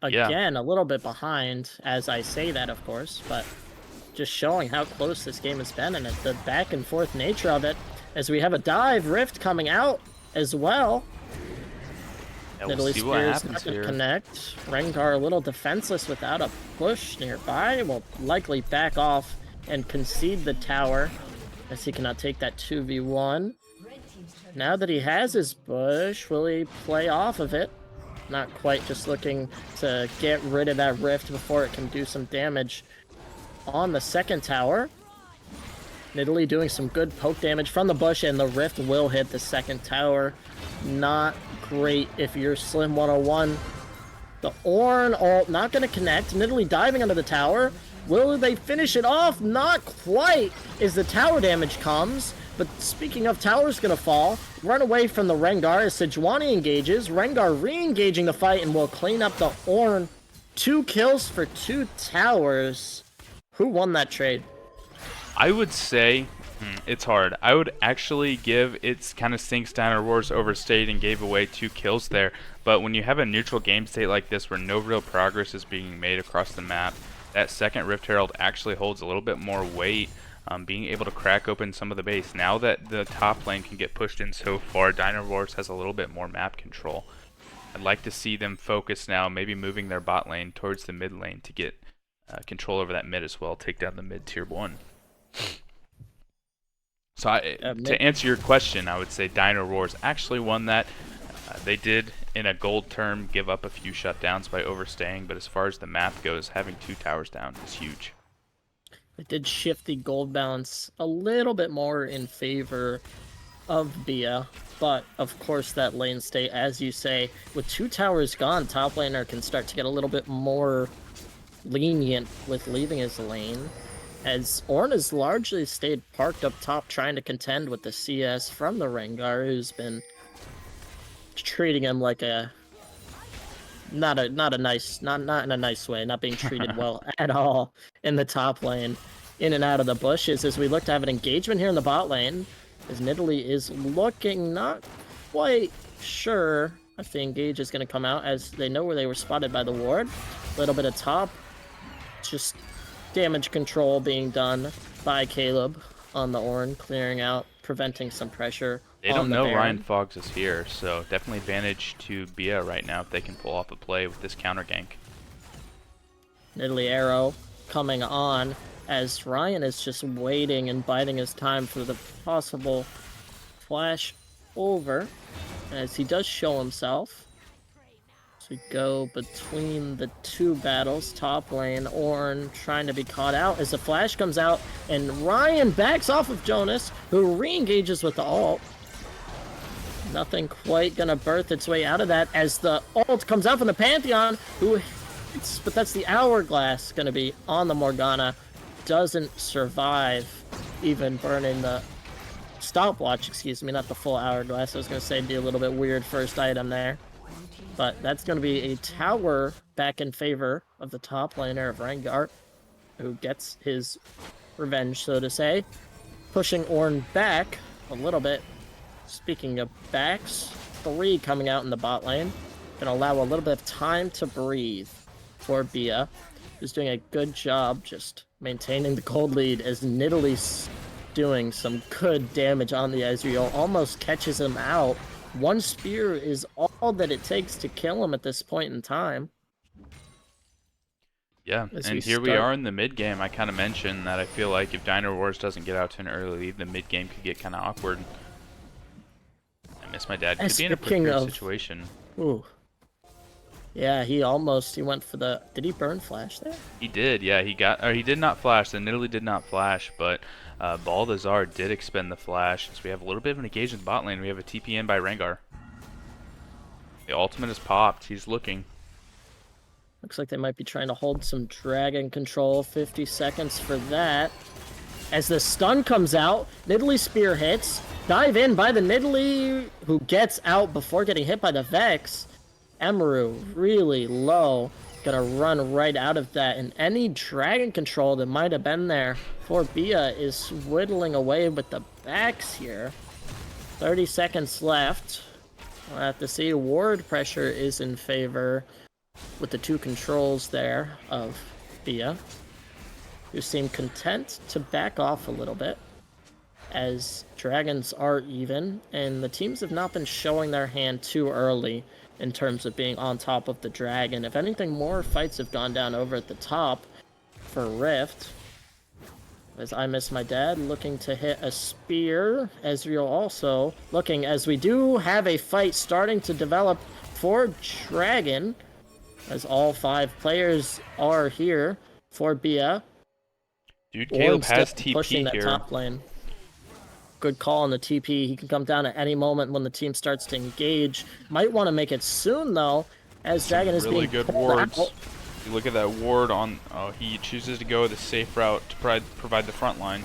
Again, a little bit behind, as I say that, of course, but just showing how close this game has been and the back and forth nature of it, as we have a dive rift coming out as well. Yeah, we'll see what happens here. Connect. Rengar a little defenseless without a push nearby. Will likely back off and concede the tower, as he cannot take that 2v1. Now that he has his bush, will he play off of it? Not quite, just looking to get rid of that rift before it can do some damage on the second tower. Nidalee doing some good poke damage from the bush, and the rift will hit the second tower. Not great if you're Slim 101. The Ornn ult not going to connect. Nidalee diving under the tower. Will they finish it off? Not quite, as the tower damage comes. But speaking of, tower's gonna fall. Run away from the Rengar as Sejuani engages. Rengar re-engaging the fight and will clean up the Ornn. 2 kills for 2 towers. Who won that trade? I would say It's hard. I would actually give it's kind of stinks Dino Rawrs overstayed and gave away 2 kills there. But when you have a neutral game state like this where no real progress is being made across the map, that second Rift Herald actually holds a little bit more weight, being able to crack open some of the base. Now that the top lane can get pushed in so far, Dino Rawrs has a little bit more map control. I'd like to see them focus now, maybe moving their bot lane towards the mid lane to get control over that mid as well, take down the mid tier 1. So to answer your question, I would say Dino Rawrs actually won that. They did, in a gold term, give up a few shutdowns by overstaying, but as far as the map goes, having 2 towers down is huge. It did shift the gold balance a little bit more in favor of B.E.A, but of course that lane state, as you say, with 2 towers gone, top laner can start to get a little bit more lenient with leaving his lane, as Ornn has largely stayed parked up top trying to contend with the CS from the Rengar, who's been treating him like a not in a nice way, not being treated well at all in the top lane, in and out of the bushes. As we look to have an engagement here in the bot lane, as Nidalee is looking not quite sure if the engage is going to come out, as they know where they were spotted by the ward. A little bit of top, just damage control being done by Caleb on the Ornn, clearing out, preventing some pressure. They don't know Ryan Foggs is here, so definitely advantage to B.E.A right now if they can pull off a play with this counter gank. Nidalee arrow coming on as Ryan is just waiting and biding his time for the possible flash over, as he does show himself. So we go between the 2 battles, top lane, Ornn trying to be caught out as the flash comes out, and Ryan backs off of Jonas, who re-engages with the ult. Nothing quite gonna birth its way out of that as the ult comes out from the Pantheon, who hits, but that's the hourglass gonna be on the Morgana. Doesn't survive even burning the stopwatch, excuse me, not the full hourglass. I was gonna say it'd be a little bit weird first item there. But that's gonna be a tower back in favor of the top laner of Rengar, who gets his revenge, so to say. Pushing Ornn back a little bit. Speaking of backs, 3 coming out in the bot lane. Gonna allow a little bit of time to breathe for B.E.A, who's doing a good job just maintaining the gold lead, as Nidalee's doing some good damage on the Ezreal. Almost catches him out. 1 spear is all that it takes to kill him at this point in time. Yeah, and here we are in the mid game. I kind of mentioned that I feel like if Dino Rawrs doesn't get out to an early lead, the mid game could get kind of awkward. I miss my dad. Could be in a precarious situation. Ooh. Yeah, he went for the... Did he burn flash there? He did, yeah. He did not flash. The Nidalee did not flash, but Balthazar did expend the flash. So we have a little bit of an engagement in the bot lane. We have a TP in by Rengar. The ultimate is popped. He's looking. Looks like they might be trying to hold some dragon control. 50 seconds for that. As the stun comes out, Nidalee spear hits. Dive in by the Nidalee, who gets out before getting hit by the Vex. Emeru really low. Gonna run right out of that. And any dragon control that might have been there for B.E.A is whittling away with the backs here. 30 seconds left. We'll have to see. Ward pressure is in favor with the 2 controls there of B.E.A, who seem content to back off a little bit, as dragons are even, and the teams have not been showing their hand too early in terms of being on top of the dragon. If anything, more fights have gone down over at the top for Rift, as I miss my dad looking to hit a spear. Ezreal also looking, as we do have a fight starting to develop for dragon, as all 5 players are here for B.E.A. Dude, Caleb has TP pushing that here. top lane. Good call on the TP. He can come down at any moment when the team starts to engage. Might want to make it soon, though, as Dragon is really being good pulled wards. out. You look at that ward on... Oh, he chooses to go the safe route to provide the front line.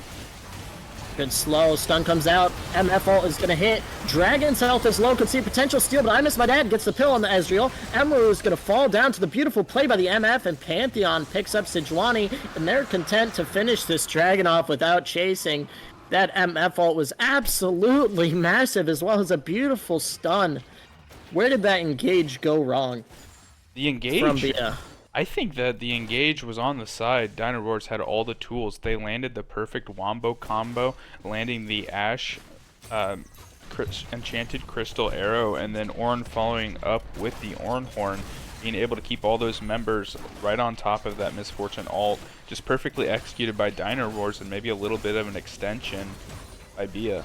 Good slow. Stun comes out. MF ult is going to hit. Dragon's health is low. Could see a potential steal, but I miss my dad. Gets the pill on the Ezreal. Emeru is going to fall down to the beautiful play by the MF, and Pantheon picks up Sejuani, and they're content to finish this Dragon off without chasing. That MF ult was absolutely massive, as well as a beautiful stun. Where did that engage go wrong? The engage From B.E.A. I think that the engage was on the side. Dino Rawrs had all the tools. They landed the perfect wombo combo, landing the Ash enchanted crystal arrow, and then Ornn following up with the Ornn horn, being able to keep all those members right on top of that misfortune ult. Just perfectly executed by Dino Rawrs, and maybe a little bit of an extension by B.E.A.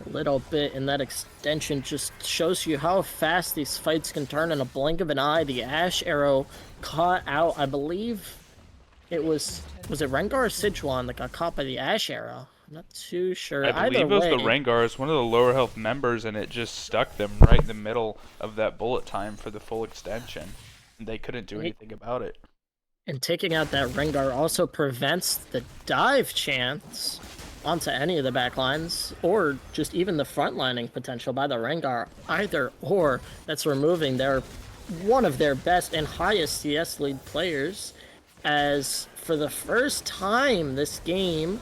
A little bit, and that extension just shows you how fast these fights can turn in a blink of an eye. The Ash arrow caught out, I believe it was it Rengar or Sijuan that got caught by the Ash arrow? I'm not too sure. I believe Either it was way, the Rengars, one of the lower health members, and it just stuck them right in the middle of that bullet time for the full extension. And they couldn't do anything about it. and taking out that Rengar also prevents the dive chance onto any of the backlines, or just even the frontlining potential by the Rengar. Either or, that's removing one of their best and highest CS lead players, as for the first time this game,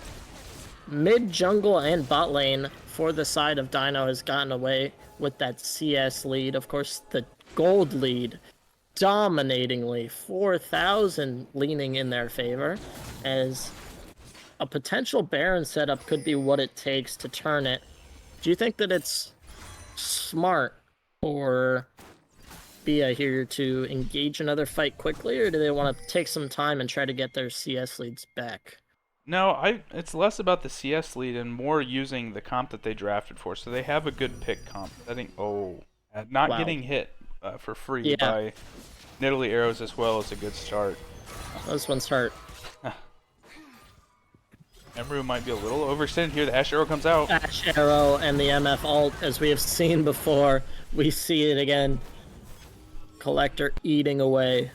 mid jungle and bot lane for the side of Dino has gotten away with that CS lead. Of course, the gold lead dominatingly, 4,000 leaning in their favor, as a potential Baron setup could be what it takes to turn it. Do you think that it's smart for B.E.A here to engage another fight quickly, or do they want to take some time and try to get their CS leads back? No, it's less about the CS lead and more using the comp that they drafted for. So they have a good pick comp. I think, not Wow. getting hit for free Yeah. by Nidalee arrows as well is a good start. Those ones hurt. Emru might be a little overextended here. The Ash arrow comes out. Ash arrow and the MF ult, as we have seen before, we see it again. Collector eating away.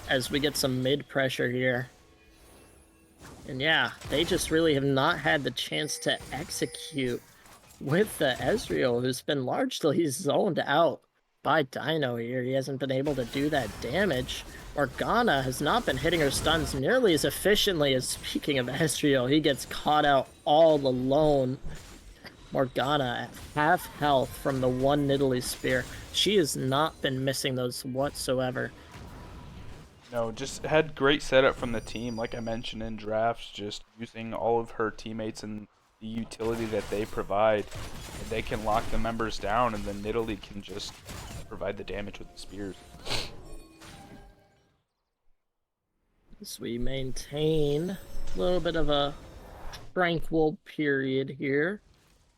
As we get some mid pressure here. And yeah, they just really have not had the chance to execute with the Ezreal, who's been largely zoned out by Dino here. He hasn't been able to do that damage. Morgana has not been hitting her stuns nearly as efficiently as, speaking of Ezreal, he gets caught out all alone. Morgana at half health from the one Nidalee spear. She has not been missing those whatsoever. No, just had great setup from the team, like I mentioned in drafts, just using all of her teammates and the utility that they provide. And they can lock the members down, and then Nidalee can just provide the damage with the spears. As we maintain a little bit of a tranquil period here.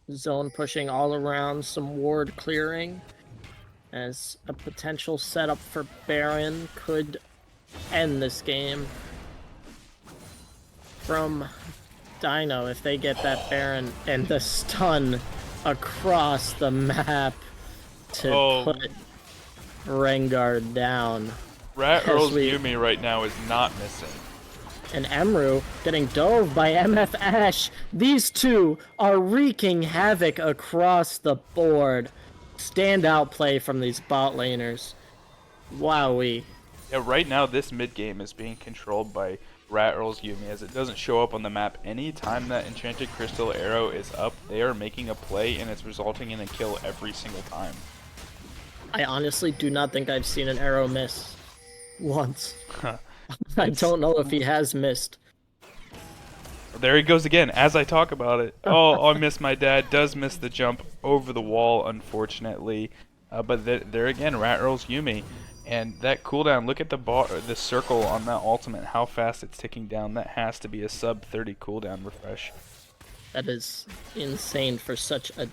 Zone pushing all around, some ward clearing, as a potential setup for Baron could end this game from Dino if they get that Baron and the stun across the map to put Rengar down. Rat Earl's Yumi right now is not missing. And Emru getting dove by MF Ashe. These two are wreaking havoc across the board. Standout play from these bot laners. Wowee. Yeah, right now this mid game is being controlled by Rat Earl's Yumi, as it doesn't show up on the map. Anytime that Enchanted Crystal arrow is up, they are making a play, and it's resulting in a kill every single time. I honestly do not think I've seen an arrow miss once. I don't know if he has missed. There he goes again, as I talk about it. Oh, I miss my dad. Does miss the jump over the wall, unfortunately. But there again, Rat Earl's Yumi. And that cooldown, look at the circle on that ultimate, how fast it's ticking down. That has to be a sub 30 cooldown refresh. That is insane for such a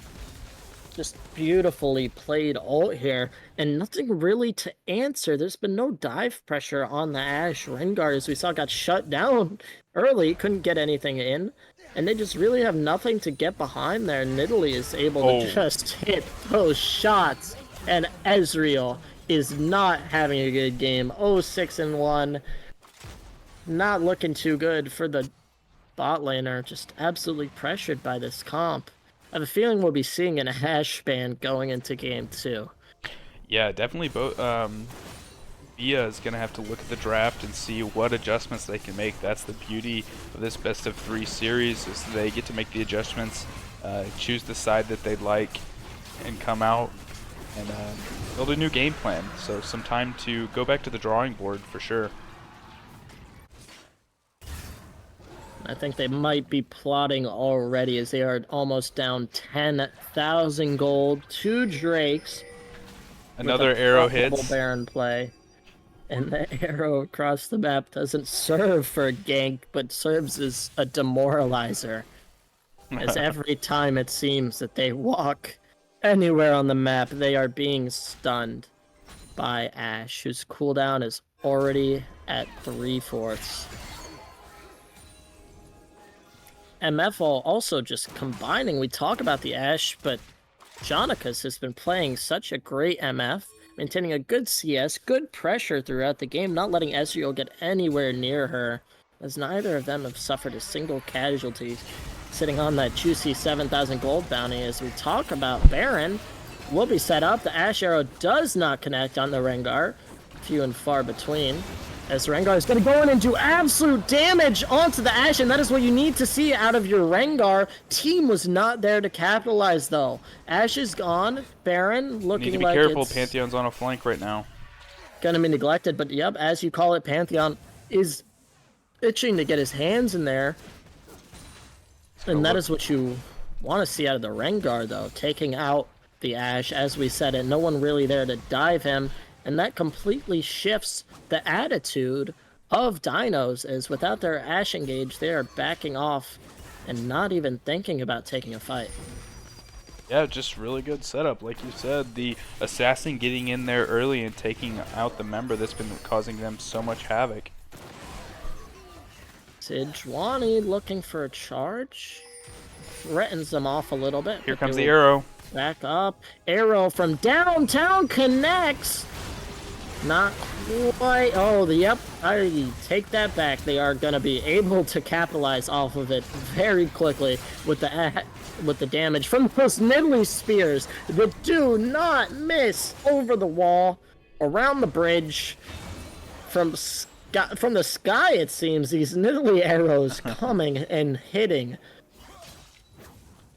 just beautifully played ult here, and nothing really to answer. There's been no dive pressure on the Ashe. Rengar, as we saw, got shut down early, couldn't get anything in, and they just really have nothing to get behind there. Nidalee is able to just hit those shots, and Ezreal is not having a good game. 0-6-1. Not looking too good for the bot laner, just absolutely pressured by this comp. I have a feeling we'll be seeing an Ashe ban going into game 2. Yeah, definitely both. B.E.A is going to have to look at the draft and see what adjustments they can make. That's the beauty of this best of 3 series, is they get to make the adjustments, choose the side that they'd like, and come out and build a new game plan. So some time to go back to the drawing board for sure. I think they might be plotting already, as they are almost down 10,000 gold. 2 Drakes. Another arrow hits. Baron play. And the arrow across the map doesn't serve for a gank, but serves as a demoralizer. As every time it seems that they walk anywhere on the map, they are being stunned by Ashe, whose cooldown is already at 3/4. MF also just combining. We talk about the Ashe, but Jonicus has been playing such a great MF, maintaining a good CS, good pressure throughout the game, not letting Ezreal get anywhere near her, as neither of them have suffered a single casualty, sitting on that juicy 7,000 gold bounty. As we talk about Baron, will be set up. The Ashe arrow does not connect on the Rengar, few and far between, as Rengar is going to go in and do absolute damage onto the Ashe, and that is what you need to see out of your Rengar. Team was not there to capitalize, though. Ashe is gone. Baron looking need to be like careful. it's Pantheon's on a flank right now. gonna be neglected, but yep, as you call it, Pantheon is itching to get his hands in there. And that is what you want to see out of the Rengar, though, taking out the Ashe. As we said it, no one really there to dive him, and that completely shifts the attitude of Dinos, as without their Ashe engage, they are backing off and not even thinking about taking a fight. Yeah, just really good setup. Like you said, the assassin getting in there early and taking out the member that's been causing them so much havoc. Sejuani looking for a charge. Threatens them off a little bit. Here comes the arrow. Back up. Arrow from downtown connects. Not quite. Oh, yep. I take that back. They are going to be able to capitalize off of it very quickly with the damage from those Nidalee spears that do not miss over the wall, around the bridge, from the sky. It seems these Nidalee arrows coming and hitting,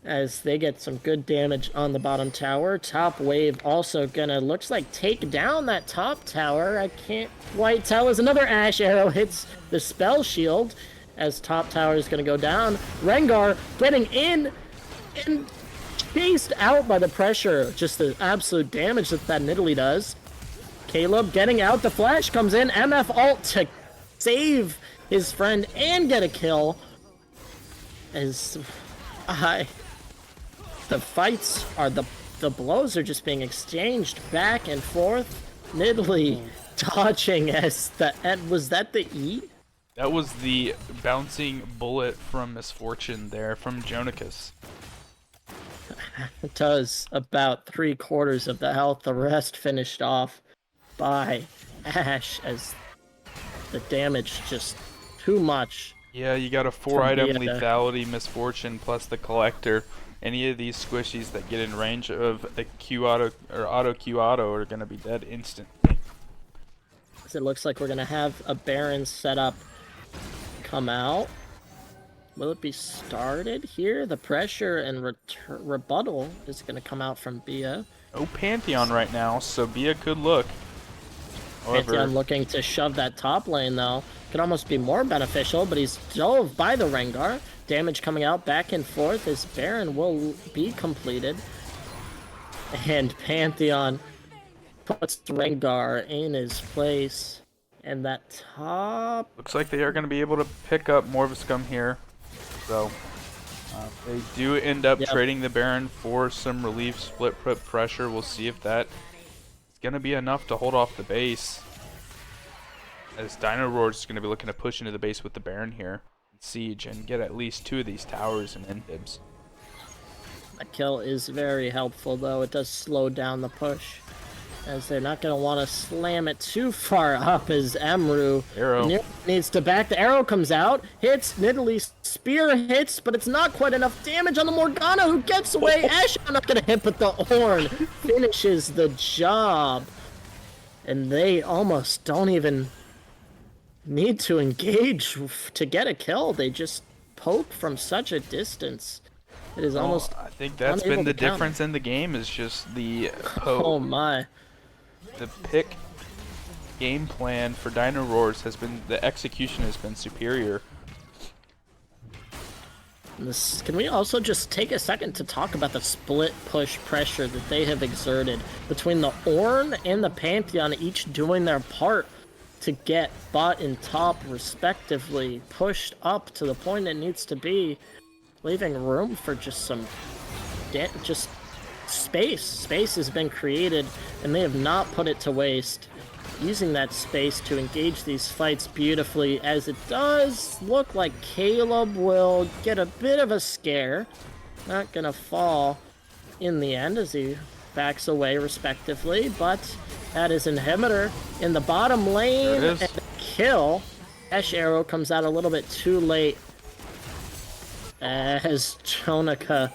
as they get some good damage on the bottom tower. Top wave also gonna, looks like, take down that top tower. I can't quite tell as another Ashe arrow hits the spell shield, as top tower is gonna go down. Rengar getting in and chased out by the pressure. Just the absolute damage that Nidalee does. Caleb getting out, the flash comes in, MF ult to save his friend and get a kill. As the fights are, the blows are just being exchanged back and forth. Nidalee dodging as was that the E? That was the bouncing bullet from Misfortune there from Jonicus. It does about 3/4 of the health. The rest finished off by Ashe, as the damage just too much. Yeah, you got a 4-item lethality Misfortune plus the Collector. Any of these squishies that get in range of a Q auto or auto Q auto are going to be dead instantly. It looks like we're going to have a Baron setup come out. Will it be started here? The pressure and rebuttal is going to come out from B.E.A. No Pantheon right now, so B.E.A could look. However, Pantheon looking to shove that top lane, though. Could almost be more beneficial, but he's dove by the Rengar. Damage coming out back and forth as Baron will be completed. And Pantheon puts Rengar in his place. And that top... looks like they are going to be able to pick up more of a scum here. So, they do end up trading the Baron for some relief split put pressure. We'll see if that is going to be enough to hold off the base. As Dino Rawrs is going to be looking to push into the base with the Baron here. Siege and get at least 2 of these towers and end dibs. That kill is very helpful, though. It does slow down the push, as they're not going to want to slam it too far up, as Emru needs to back. The arrow comes out, hits Nidalee's spear, hits, but it's not quite enough damage on the Morgana, who gets away. Ashe not going to hit, but the Horn finishes the job. and they almost don't even need to engage to get a kill. They just poke from such a distance. It is almost I think that's unable been the to counter. difference in the game, is just the Oh my. the pick game plan for Dino Rawrs has been, the execution has been superior. Can we also just take a second to talk about the split push pressure that they have exerted between the Ornn and the Pantheon, each doing their part to get bot and top respectively pushed up to the point it needs to be, leaving room for just some just space. Space has been created and they have not put it to waste, using that space to engage these fights beautifully, as it does look like Caleb will get a bit of a scare. Not gonna fall in the end as he backs away respectively, but that is Inhibitor in the bottom lane, and a kill. Ash Arrow comes out a little bit too late as Jonica.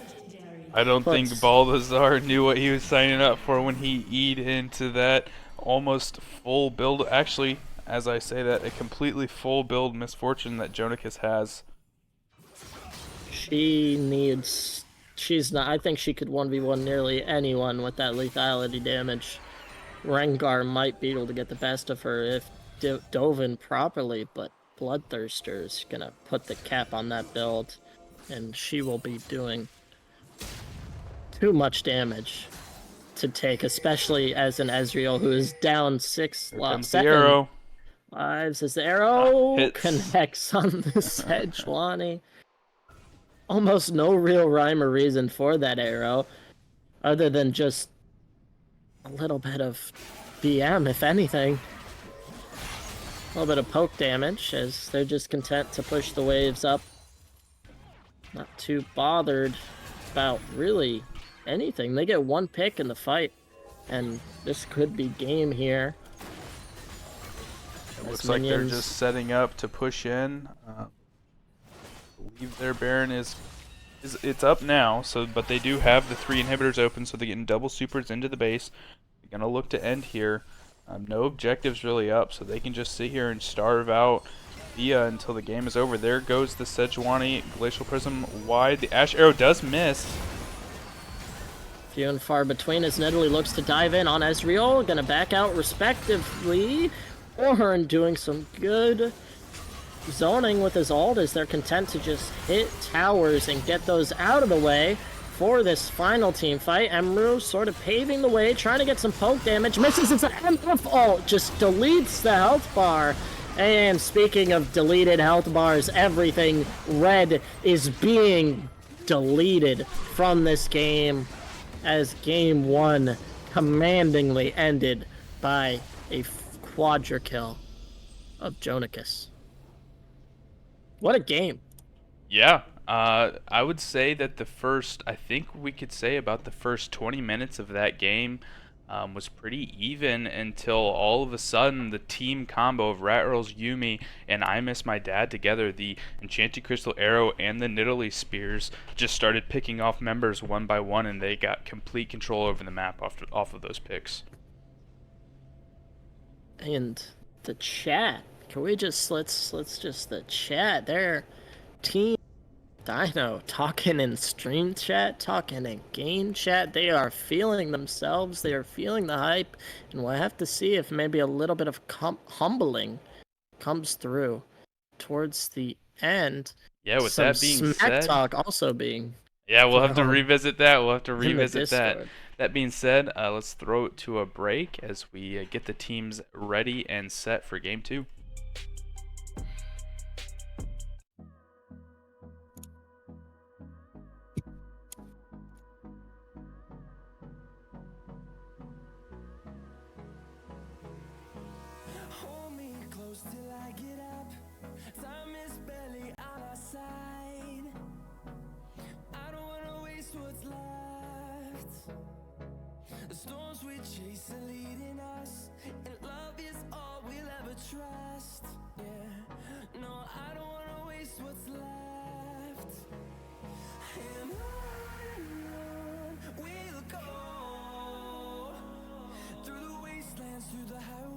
I don't think Balthazar knew what he was signing up for when he E'd into that almost full build. Actually, as I say that, a completely full build misfortune that Jonicus has. She's not. I think she could 1v1 nearly anyone with that lethality damage. Rengar might be able to get the best of her if dove in properly, but Bloodthirster's gonna put the cap on that build, and she will be doing too much damage to take, especially as an Ezreal who is down 7 lives as the arrow connects on the Sejuani. Almost no real rhyme or reason for that arrow, other than just a little bit of BM, if anything. A little bit of poke damage, as they're just content to push the waves up. Not too bothered about really anything. They get one pick in the fight, and this could be game here. It looks like they're just setting up to push in. I believe their Baron is it's up now, so but they do have the 3 inhibitors open, so they're getting double supers into the base. They're gonna look to end here. No objectives really up, so they can just sit here and starve out B.E.A until the game is over. There goes the Sejuani Glacial Prism wide. The Ash Arrow does miss. Few and far between as Nidalee looks to dive in on Ezreal, gonna back out respectively. Ornn doing some good zoning with his ult as they're content to just hit towers and get those out of the way for this final team fight. Emru sort of paving the way, trying to get some poke damage. Misses his MF ult, just deletes the health bar. And speaking of deleted health bars, everything red is being deleted from this game, as game 1 commandingly ended by a quadra kill of Jonicus. What a game. Yeah, I would say that I think we could say about the first 20 minutes of that game was pretty even until all of a sudden the team combo of Rawrs, Yuumi, and I Miss My Dad together, the Enchanted Crystal Arrow and the Nidalee Spears, just started picking off members one by one, and they got complete control over the map off of those picks. And the chat, can we just let's just the chat there, Team Dino talking in stream chat, talking in game chat. They are feeling themselves, they are feeling the hype, and we'll have to see if maybe a little bit of humbling comes through towards the end. Yeah, with that being said, talk also being, yeah, we'll have to revisit that. We'll have to revisit that. Discord. That being said, let's throw it to a break as we get the teams ready and set for game 2. Hold me close till I get up. Time is barely on our side. I don't wanna waste what's left. The storms we chase are leading us, and love is all we'll ever trust. Yeah, no, I don't wanna waste what's left. And on we'll go, through the wastelands, through the highways.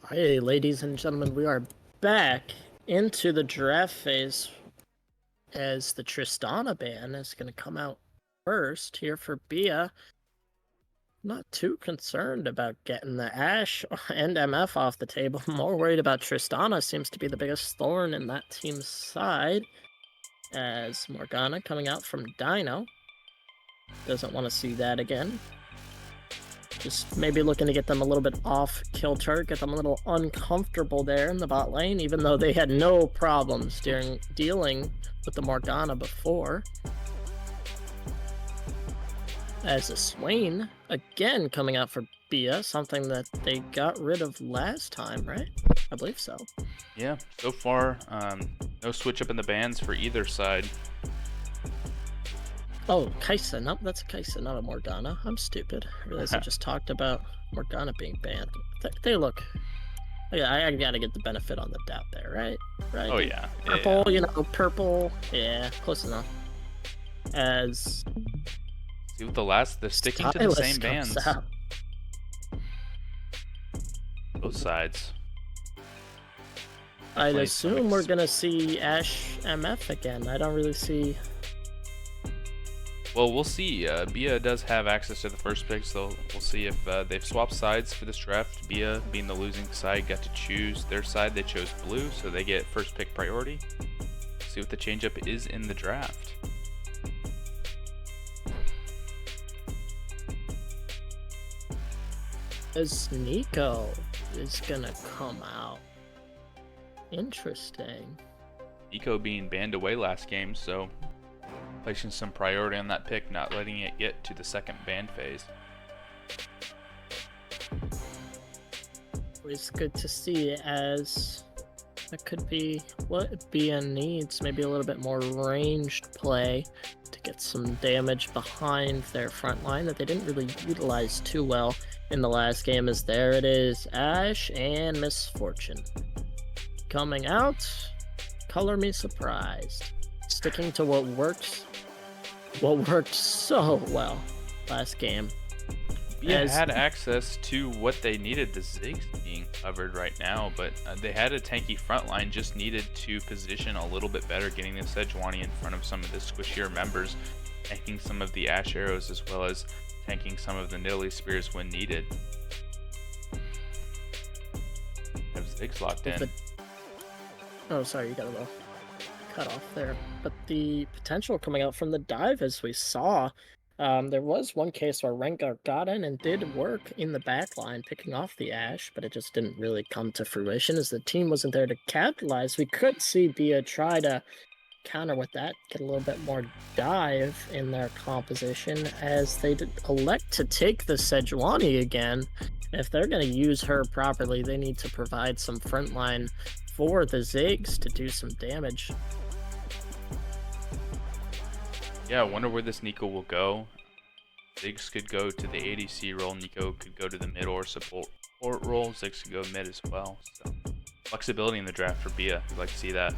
Hey, ladies and gentlemen, we are back into the draft phase as the Tristana ban is going to come out first here for B.E.A. Not too concerned about getting the Ashe and MF off the table. More worried about Tristana. Seems to be the biggest thorn in that team's side, as Morgana coming out from Dino. Doesn't want to see that again. Just maybe looking to get them a little bit off kilter, get them a little uncomfortable there in the bot lane, even though they had no problems during dealing with the Morgana before. As a Swain, again coming out for B.E.A, something that they got rid of last time, right? I believe so. Yeah, so far, no switch up in the bans for either side. Oh, Kaisa. Nope, that's a Kaisa, not a Morgana. I'm stupid. I realized I just talked about Morgana being banned. They look... Yeah, I gotta get the benefit on the doubt there, right? Right? Oh, yeah. Purple, Yeah. you know, purple. Yeah, close enough. As... See, with they're sticking to the same Stylus comes bans. out. Both sides. I'd Definitely some assume we're gonna see Ashe MF again. I don't really see... Well, we'll see. B.E.A does have access to the first pick, so we'll see if they've swapped sides for this draft. B.E.A, being the losing side, got to choose their side. They chose blue, so they get first pick priority. See what the changeup is in the draft. As Nico is gonna come out. Interesting. Eco being banned away last game, so placing some priority on that pick, not letting it get to the second ban phase. Always good to see, as that could be what B.E.A needs. Maybe a little bit more ranged play to get some damage behind their front line that they didn't really utilize too well in the last game. As there it is, Ashe and Misfortune coming out. Color me surprised. Sticking to what worked so well last game. B.E.A had access to what they needed. The Ziggs being covered right now, but they had a tanky front line, just needed to position a little bit better, getting the Sejuani in front of some of the squishier members, tanking some of the Ashe arrows, as well as tanking some of the Nidalee spears when needed. Have Ziggs locked in. Oh, sorry, you got a little cut off there. But the potential coming out from the dive, as we saw, there was one case where Rengar got in and did work in the back line, picking off the Ashe, but it just didn't really come to fruition as the team wasn't there to capitalize. We could see B.E.A try to counter with that, get a little bit more dive in their composition, as they did elect to take the Sejuani again. If they're going to use her properly, they need to provide some frontline for the Ziggs to do some damage. Yeah, I wonder where this Nico will go. Ziggs could go to the ADC role, Nico could go to the mid or support role, Ziggs could go mid as well. So flexibility in the draft for B.E.A, we'd like to see that.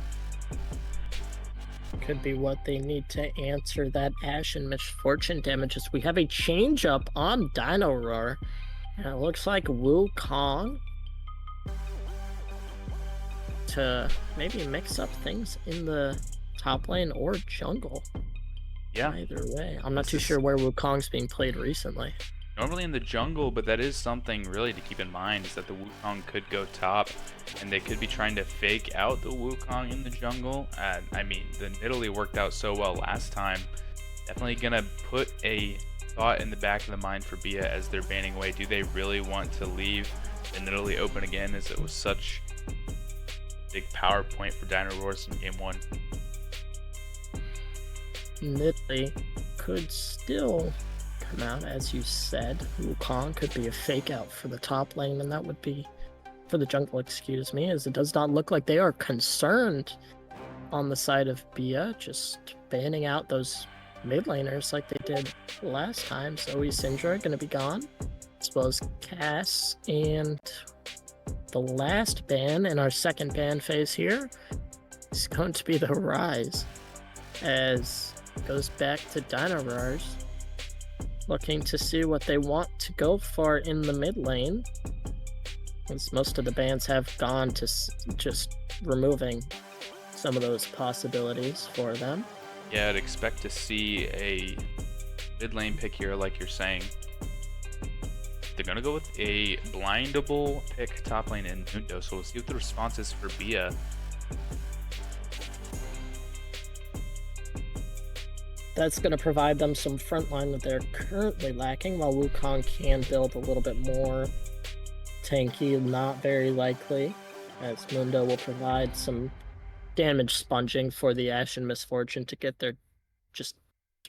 Could be what they need to answer that Ashe and Misfortune damages. We have a change up on Dino Roar, and it looks like Wukong to maybe mix up things in the top lane or jungle. Yeah. Either way. I'm not too sure where Wukong's being played recently. Normally in the jungle, but that is something really to keep in mind, is that the Wukong could go top, and they could be trying to fake out the Wukong in the jungle. I mean, the Nidalee worked out so well last time. Definitely gonna put a thought in the back of the mind for B.E.A as they're banning away. Do they really want to leave the Nidalee open again, as it was such a big power point for Dino Rawrs in game 1? Nidalee could still come out, as you said. Wukong could be a fake out for the top lane, and that would be for the jungle, excuse me, as it does not look like they are concerned on the side of B.E.A, just banning out those mid laners like they did last time. Zoe Syndra going to be gone, as well as Cass, and the last ban in our second ban phase here is going to be the Rise, as it goes back to Dino Rawrs. looking to see what they want to go for in the mid lane, since most of the bans have gone to just removing some of those possibilities for them. Yeah, I'd expect to see a mid lane pick here, like you're saying. They're going to go with a blindable pick top lane in Mundo, so we'll see what the response is for B.E.A. That's going to provide them some front line that they're currently lacking, while Wukong can build a little bit more tanky, not very likely, as Mundo will provide some damage sponging for the Ashen Misfortune to get their just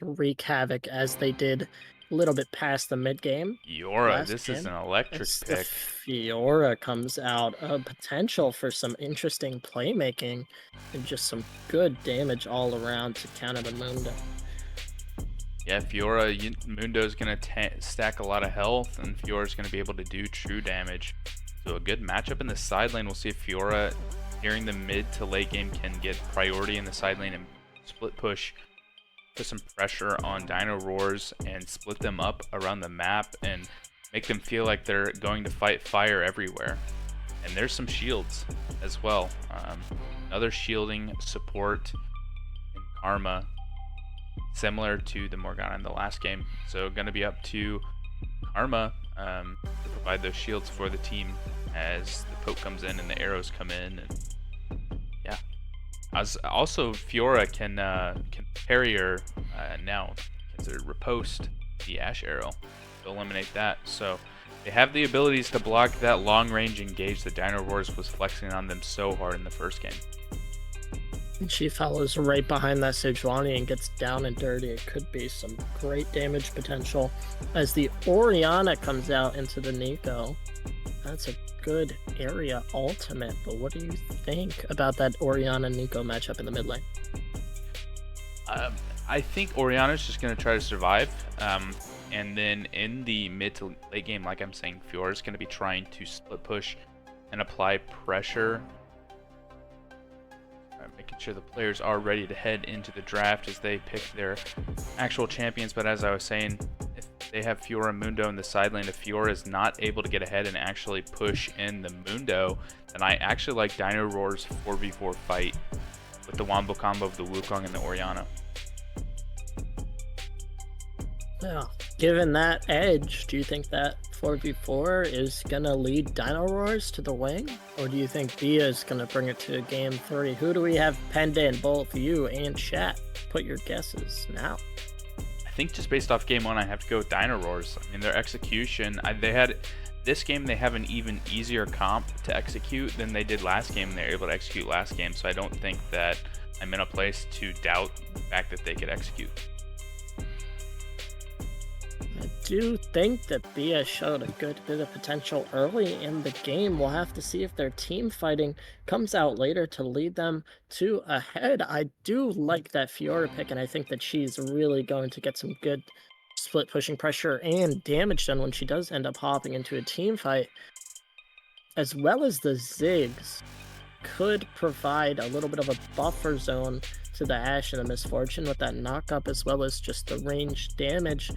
wreak havoc as they did a little bit past the mid game. Fiora, this is an electric The pick. Fiora comes out, a potential for some interesting playmaking and just some good damage all around to counter the Mundo. Yeah, Fiora, Mundo's going to stack a lot of health, and Fiora's going to be able to do true damage. So a good matchup in the side lane. We'll see if Fiora, during the mid to late game, can get priority in the side lane and split push, put some pressure on Dino Rawrs and split them up around the map and make them feel like they're going to fight fire everywhere. And there's some shields as well. Another shielding support in Karma, similar to the Morgana in the last game. So going to be up to Karma to provide those shields for the team as the poke comes in and the arrows come in. And yeah, as also Fiora can parry her now, considered riposte the Ash Arrow to eliminate that. So they have the abilities to block that long range engage that Dino Rawrs was flexing on them so hard in the first game. And she follows right behind that Sejuani and gets down and dirty. It could be some great damage potential as the Orianna comes out into the Nico. That's a good area ultimate, but what do you think about that Orianna-Nico matchup in the mid lane? I think Orianna's just going to try to survive, and then in the mid to late game, like I'm saying, Fiora's going to be trying to split push and apply pressure, making sure the players are ready to head into the draft as they pick their actual champions. But as I was saying, if they have Fiora and Mundo in the side lane, if Fiora is not able to get ahead and actually push in the Mundo, then I actually like Dino Rawrs 4v4 fight with the Wombo combo of the Wukong and the Orianna. Yeah, given that edge, do you think that 4v4 is going to lead Dino Rawrs to the wing? Or do you think B.E.A is going to bring it to game 3? Who do we have penned in? Both you and chat. Put your guesses now. I think just based off game 1, I have to go with Dino Rawrs. I mean, their execution, this game they have an even easier comp to execute than they did last game, and they were able to execute last game, so I don't think that I'm in a place to doubt the fact that they could execute. I do think that B.E.A showed a good bit of potential early in the game. We'll have to see if their team fighting comes out later to lead them to ahead. I do like that Fiora pick, and I think that she's really going to get some good split pushing pressure and damage done when she does end up hopping into a team fight, as well as the Ziggs could provide a little bit of a buffer zone to the Ash and the Misfortune with that knock up, as well as just the range damage.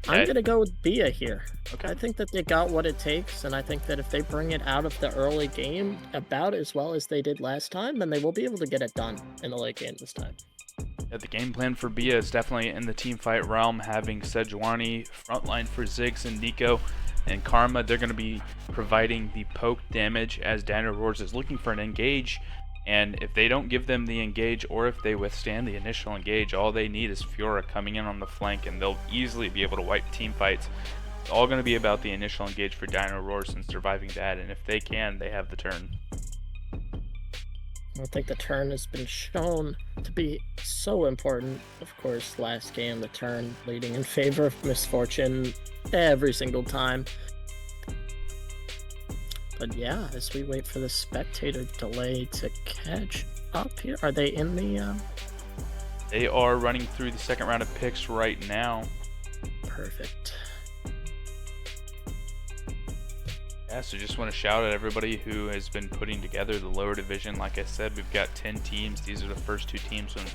I'm going to go with B.E.A here. Okay. I think that they got what it takes, and I think that if they bring it out of the early game about as well as they did last time, then they will be able to get it done in the late game this time. Yeah, the game plan for B.E.A is definitely in the team fight realm, having Sejuani frontline for Ziggs and Nico, and Karma. They're going to be providing the poke damage as Dino Rawrs is looking for an engage. And if they don't give them the engage, or if they withstand the initial engage, all they need is Fiora coming in on the flank, and they'll easily be able to wipe team fights. It's all going to be about the initial engage for Dino Rawrs and surviving that, and if they can, they have the turn. I think the turn has been shown to be so important. Of course, last game, the turn leading in favor of Misfortune every single time. But yeah, as we wait for the spectator delay to catch up here, are they in the... They are running through the second round of picks right now. Perfect. Yeah, so just want to shout at everybody who has been putting together the lower division. Like I said, we've got 10 teams. These are the first 2 teams when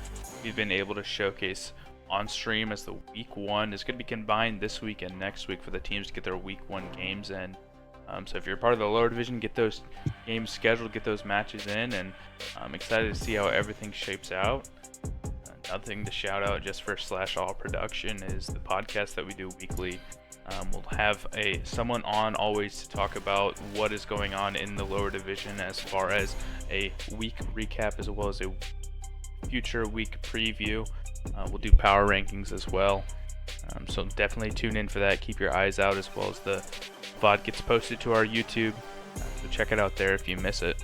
we've been able to showcase on stream as the week 1 is going to be combined this week and next week for the teams to get their week 1 games in. So if you're part of the lower division, get those games scheduled, get those matches in, and I'm excited to see how everything shapes out. Another thing to shout out just for /all production is the podcast that we do weekly. We'll have someone on always to talk about what is going on in the lower division as far as a week recap as well as a future week preview. We'll do power rankings as well. So definitely tune in for that. Keep your eyes out, as well as the VOD gets posted to our YouTube. So check it out there if you miss it.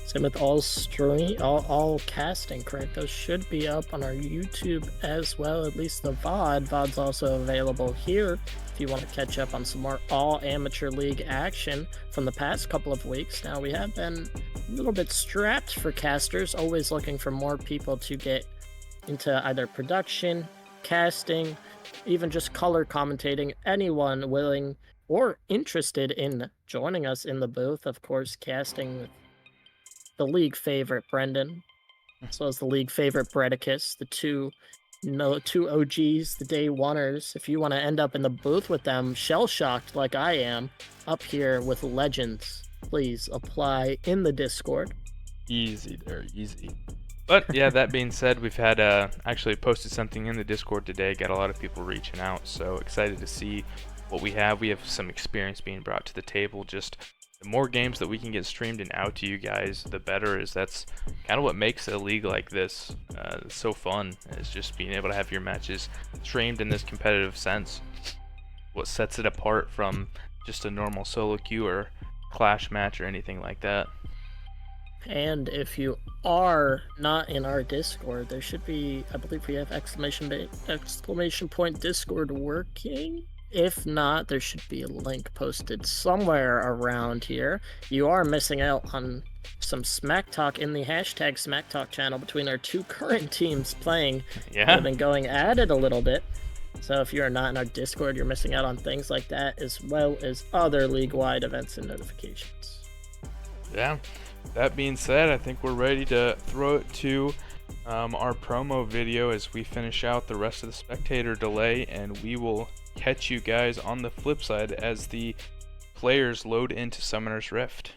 Same with all casting, correct? Those should be up on our YouTube as well, at least the VOD. VOD's also available here if you want to catch up on some more all amateur league action from the past couple of weeks. Now, we have been a little bit strapped for casters, always looking for more people to get into either production, casting, even just color commentating. Anyone willing or interested in joining us in the booth, of course, casting with the league favorite Brendan, as well as the league favorite Bredicus, the two OGs, the day oneers. If you want to end up in the booth with them, shell-shocked like I am, up here with legends, please apply in the Discord. Easy there, easy. But yeah, that being said, we've had actually posted something in the Discord today, got a lot of people reaching out, so excited to see what we have. We have some experience being brought to the table. Just the more games that we can get streamed and out to you guys, the better. That's kind of what makes a league like this so fun, is just being able to have your matches streamed in this competitive sense. What sets it apart from just a normal solo queue or clash match or anything like that. And if you are not in our Discord, there should be, I believe we have exclamation point Discord working. If not, there should be a link posted somewhere around here. You are missing out on some Smack Talk in the hashtag Smack Talk channel between our two current teams playing. Yeah. We've been going at it a little bit. So if you're not in our Discord, you're missing out on things like that, as well as other league-wide events and notifications. Yeah. That being said, I think we're ready to throw it to our promo video as we finish out the rest of the spectator delay, and we will catch you guys on the flip side as the players load into Summoner's Rift.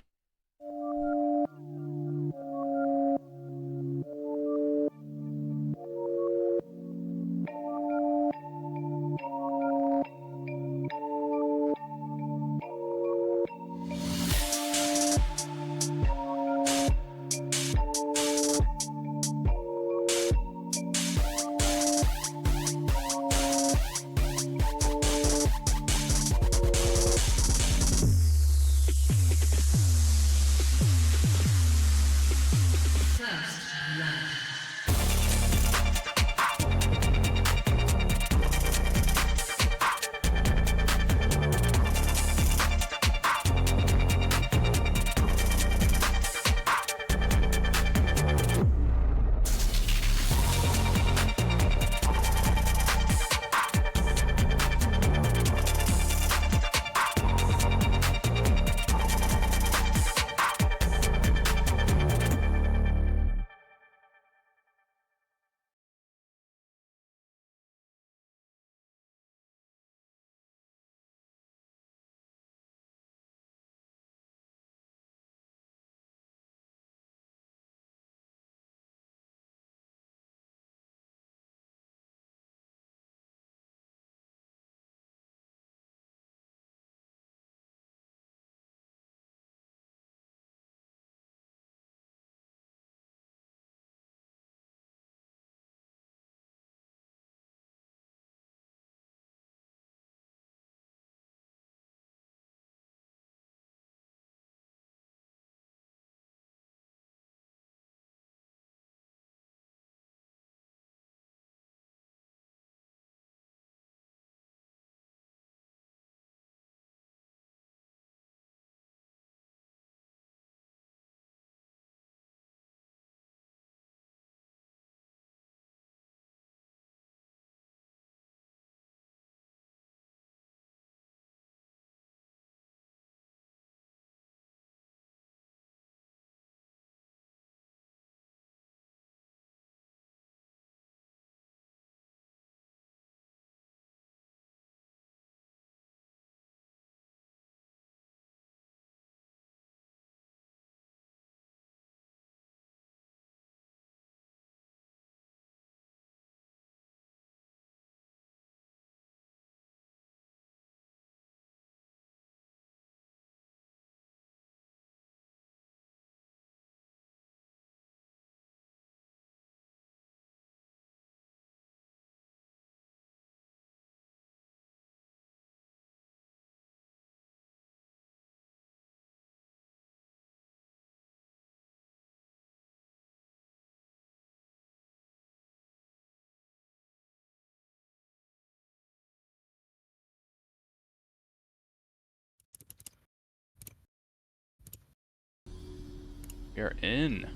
We are in.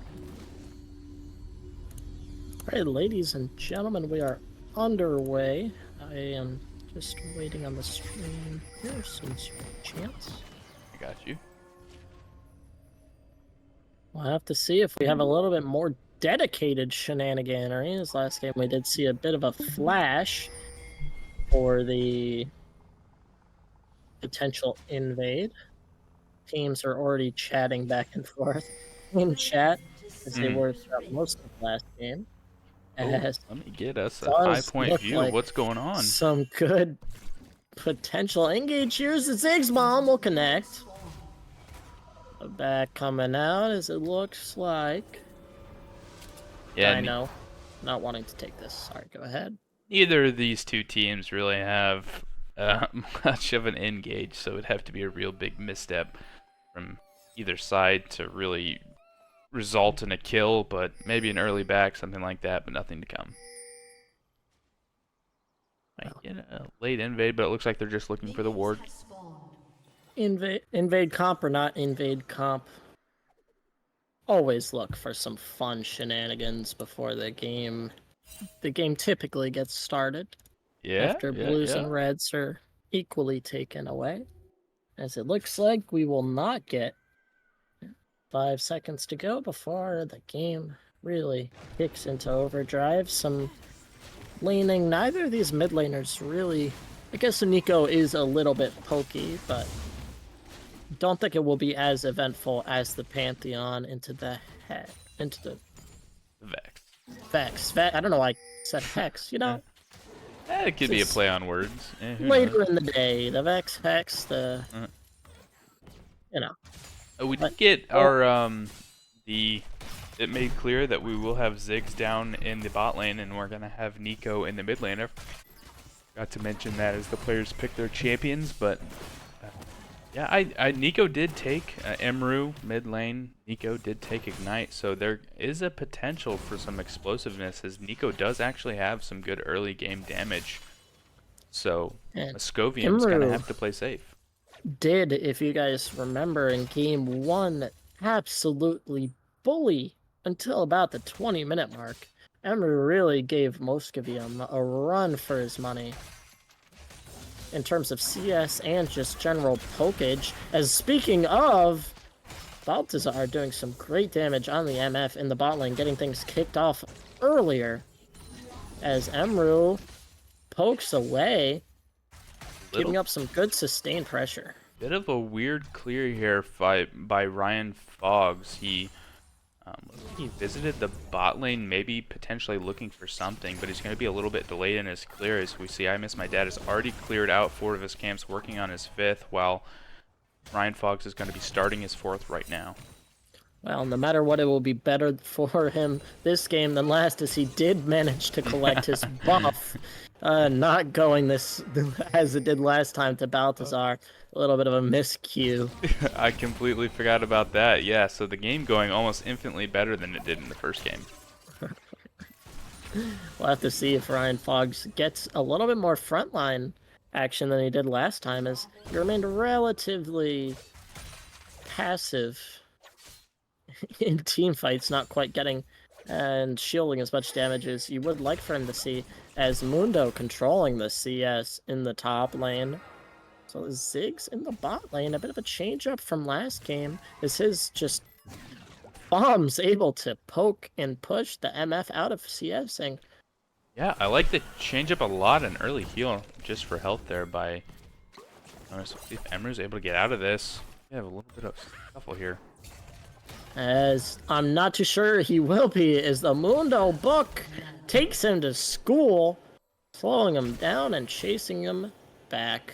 All right, ladies and gentlemen, we are underway. I am just waiting on the screen here since chance. I got you. We'll have to see if we have a little bit more dedicated shenaniganery. This last game we did see a bit of a flash for the potential invade. Teams are already chatting back and forth in chat as they were throughout most of the last game. As Let me get us a does high point look view like of what's going on. some good potential engage. Here's the Ziggs bomb will connect. Back coming out as it looks like. Yeah, Dino not wanting to take this. Sorry, go ahead. neither of these two teams really have much of an engage, so it'd have to be a real big misstep from either side to really result in a kill, but maybe an early back, something like that, but nothing to come. Might get a late invade, but it looks like they're just looking for the ward. Invade comp or not invade comp. Always look for some fun shenanigans before the game. The game typically gets started after blues and reds are equally taken away. As it looks like we will not get 5 seconds to go before the game really kicks into overdrive. Some laning, neither of these mid laners really. I guess Nico is a little bit pokey, but don't think it will be as eventful as the Pantheon into the Vex. I don't know why I said Hex, you know? It could be a play on words. Who Later knows? in the day, the Vex, Hex, you know. We did get our it made clear that we will have Ziggs down in the bot lane, and we're gonna have Nico in the mid lane. I forgot to mention that as the players pick their champions, but yeah, Nico did take Emru mid lane. Nico did take Ignite, so there is a potential for some explosiveness, as Nico does actually have some good early game damage. So Moscovian's gonna have to play safe. Did, if you guys remember, in game 1, absolutely bully until about the 20-minute mark. Emru really gave Moscovian a run for his money in terms of CS and just general pokage. As speaking of, Baltazar doing some great damage on the MF in the bot lane, getting things kicked off earlier as Emru pokes away, keeping up some good sustained pressure. Bit of a weird clear here by Ryan Foggs. He visited the bot lane, maybe potentially looking for something, but he's going to be a little bit delayed in his clear. As we see, I Miss My Dad has already cleared out 4 of his camps, working on his 5th, while Ryan Foggs is going to be starting his 4th right now. Well, no matter what, it will be better for him this game than last, as he did manage to collect his buff. Not going this as it did last time to Baltazar. A little bit of a miscue. I completely forgot about that. Yeah, so the game going almost infinitely better than it did in the first game. We'll have to see if Ryan Foggs gets a little bit more frontline action than he did last time, as he remained relatively passive in team fights, not quite getting and shielding as much damage as you would like for him to see, as Mundo controlling the CS in the top lane. So Ziggs in the bot lane, a bit of a change up from last game, is his just bombs able to poke and push the MF out of CSing. Yeah, I like the change up a lot, an early heal just for health there by... Notice if Emru's able to get out of this. We have a little bit of scuffle here. As I'm not too sure he will be, as the Mundo book takes him to school, slowing him down and chasing him back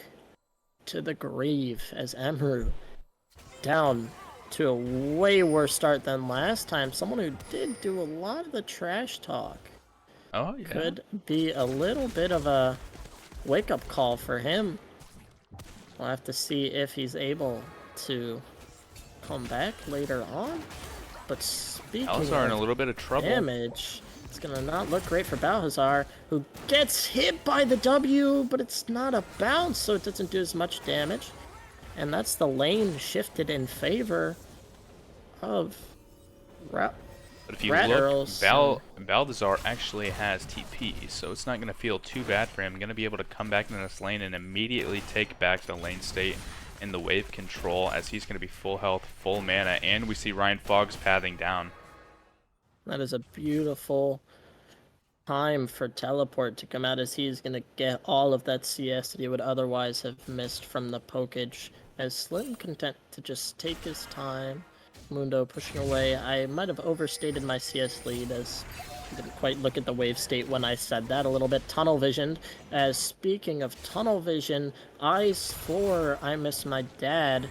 to the grave, as Emru down to a way worse start than last time. Someone who did do a lot of the trash talk. Oh, yeah. Could be a little bit of a wake-up call for him. We'll have to see if he's able to come back later on. But speaking Balthazar in a of little bit of trouble. damage, it's gonna not look great for Balthazar, who gets hit by the W, but it's not a bounce, so it doesn't do as much damage. And that's the lane shifted in favor of Ra- But if you Rat look, Earls Balthazar actually has TP, so it's not going to feel too bad for him. Going to be able to come back into this lane and immediately take back the lane state in the wave control, as he's going to be full health, full mana, and we see Ryan Fogg's pathing down. That is a beautiful time for teleport to come out, as he's going to get all of that CS that he would otherwise have missed from the pokage, as Slim content to just take his time. Mundo pushing away. I might have overstated my CS lead, as I didn't quite look at the wave state when I said that a little bit. Tunnel visioned. As speaking of tunnel vision, Eyes 4, I miss my dad,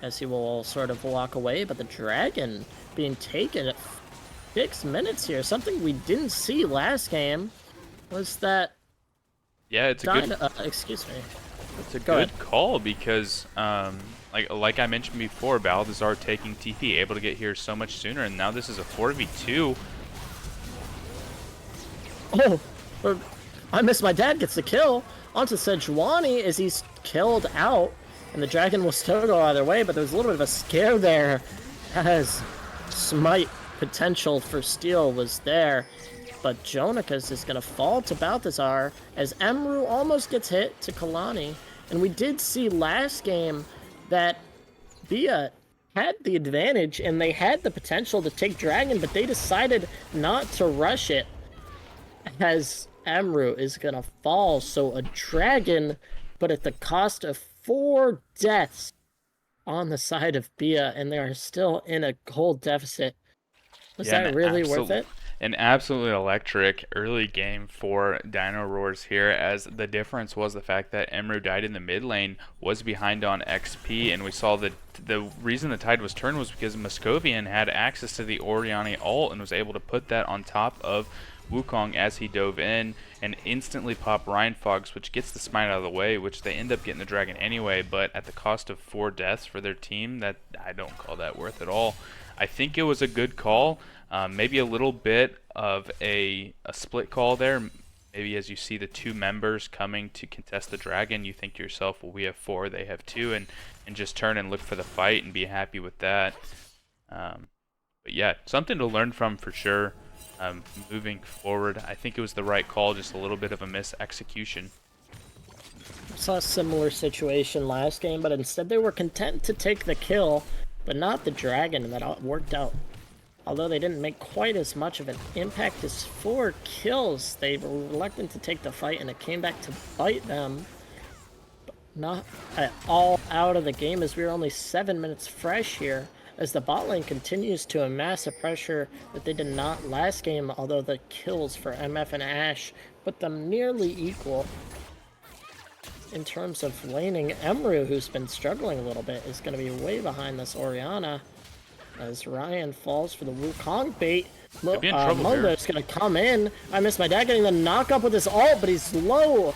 as he will sort of walk away, but the dragon being taken at 6 minutes here. Something we didn't see last game was that. Yeah, it's a good. Excuse me. It's a good call, because, like I mentioned before, Balthazar taking TP, able to get here so much sooner, and now this is a 4v2. Oh, I miss my dad gets the kill onto Sejuani as he's killed out, and the dragon will still go either way, but there's a little bit of a scare there, as smite potential for steal was there. But Jonakas is going to fall to Balthazar as Emru almost gets hit to Kalani. And we did see last game that B.E.A had the advantage and they had the potential to take Dragon, but they decided not to rush it, as Emru is going to fall. So a Dragon, but at the cost of 4 deaths on the side of B.E.A, and they are still in a gold deficit. Was that really worth it? An absolutely electric early game for Dino Rawrs here, as the difference was the fact that Emru died in the mid lane, was behind on XP, and we saw that the reason the tide was turned was because Moscovian had access to the Orianna ult and was able to put that on top of Wukong as he dove in and instantly pop Ryan Fogs, which gets the smite out of the way, which they end up getting the dragon anyway, but at the cost of 4 deaths for their team. That I don't call that worth at all. I think it was a good call. Maybe a little bit of a split call there. Maybe as you see the 2 members coming to contest the dragon, you think to yourself, well, we have 4, they have 2, and just turn and look for the fight and be happy with that. But yeah, something to learn from for sure. Moving forward, I think it was the right call, just a little bit of a mis-execution. Saw a similar situation last game, but instead they were content to take the kill, but not the dragon, and that worked out. Although they didn't make quite as much of an impact as 4 kills, they were reluctant to take the fight, and it came back to bite them. But not at all out of the game, as we were only 7 minutes fresh here, as the bot lane continues to amass a pressure that they did not last game, although the kills for MF and Ashe put them nearly equal. In terms of laning, Emru, who's been struggling a little bit, is going to be way behind this Orianna, as Ryan falls for the Wukong bait. Mundo's going to come in. I miss my dad getting the knock up with his ult, but he's low.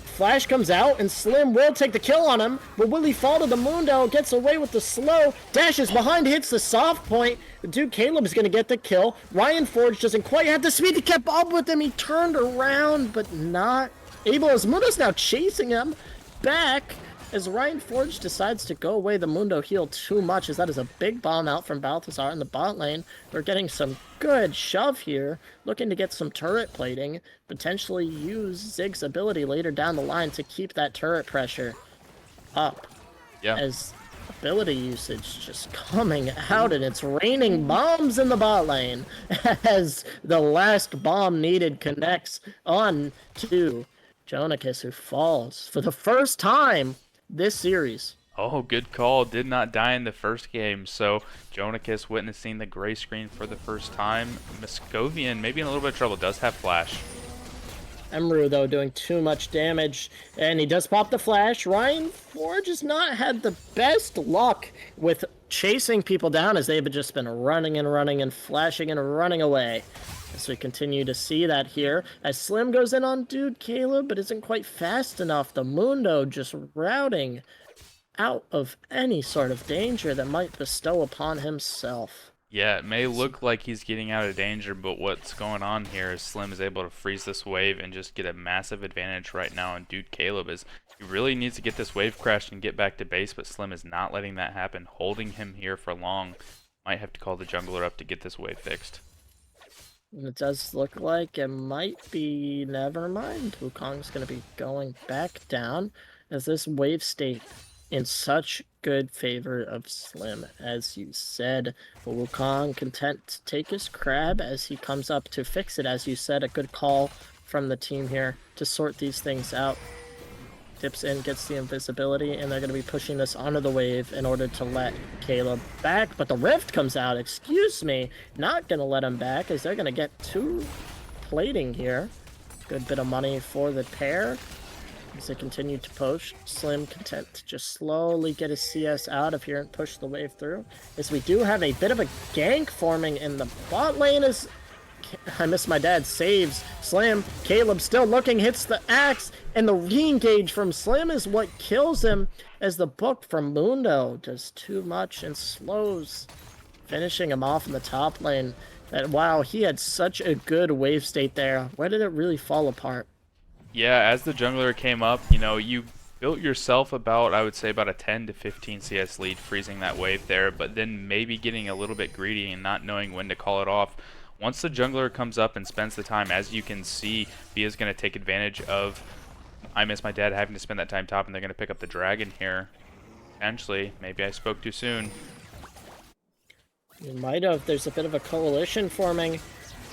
Flash comes out, and Slim will take the kill on him, but will he fall to the Mundo? Gets away with the slow. Dashes behind, hits the soft point. The dude Caleb is going to get the kill. Ryan Forge doesn't quite have the speed to keep up with him. He turned around, but not able, as Mundo's now chasing him back, as Ryan Forge decides to go away. The Mundo healed too much, as that is a big bomb out from Balthazar in the bot lane. We're getting some good shove here, looking to get some turret plating, potentially use Zig's ability later down the line to keep that turret pressure up. Yeah. As ability usage just coming out, and it's raining bombs in the bot lane as the last bomb needed connects on to Jonakas, who falls for the first time this series. Oh, good call. Did not die in the first game. So Jonakas witnessing the gray screen for the first time. Moscovian maybe in a little bit of trouble. Does have flash. Emru, though, doing too much damage, and he does pop the flash. Ryan Forge has not had the best luck with chasing people down, as they've just been running and flashing and running away. So we continue to see that here, as Slim goes in on dude Caleb, but isn't quite fast enough. The Mundo just routing out of any sort of danger that might bestow upon himself. Yeah, it may look like he's getting out of danger, but what's going on here is Slim is able to freeze this wave and just get a massive advantage right now on dude Caleb, as he really needs to get this wave crashed and get back to base, but Slim is not letting that happen, holding him here for long. Might have to call the jungler up to get this wave fixed. And it does look like it might be... Never mind. Wukong's going to be going back down as this wave state in such good favor of Slim, as you said. But Wukong content to take his crab as he comes up to fix it. As you said, a good call from the team here to sort these things out. Dips in, gets the invisibility, and they're going to be pushing this onto the wave in order to let Caleb back. But the rift comes out, excuse me, not going to let him back as they're going to get 2 plating here. Good bit of money for the pair as they continue to push. Slim content to just slowly get his CS out of here and push the wave through. As we do have a bit of a gank forming in the bot lane as... I miss my dad saves Slim. Caleb still looking, hits the axe, and the re-engage from Slim is what kills him as the book from Mundo does too much and slows, finishing him off in the top lane. That wow, he had such a good wave state there. Where did it really fall apart? Yeah, as the jungler came up, you know, you built yourself about, I would say, about a 10 to 15 CS lead, freezing that wave there, but then maybe getting a little bit greedy and not knowing when to call it off. Once the jungler comes up and spends the time, as you can see, B.E.A is going to take advantage of I Miss My Dad having to spend that time top, and they're going to pick up the dragon here. Potentially. Maybe I spoke too soon. You might have. There's a bit of a coalition forming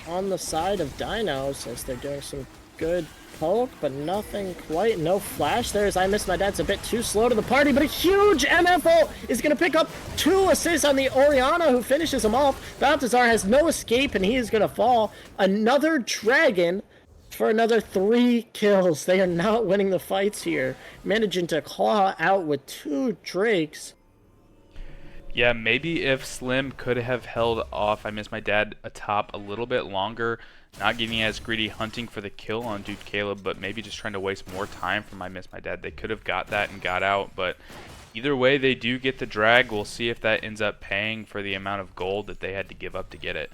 on the side of Dinos as they're doing some good poke, but nothing quite. No flash there as I Miss My Dad's a bit too slow to the party, but a huge MFO is going to pick up 2 assists on the Orianna, who finishes him off. Balthazar has no escape, and he is going to fall. Another dragon for another 3 kills. They are not winning the fights here, managing to claw out with 2 drakes. Yeah, maybe if Slim could have held off I Miss My Dad atop a little bit longer, not getting as greedy, hunting for the kill on Dude Caleb, but maybe just trying to waste more time from I Miss My Dad. They could have got that and got out, but either way, they do get the drag. We'll see if that ends up paying for the amount of gold that they had to give up to get it.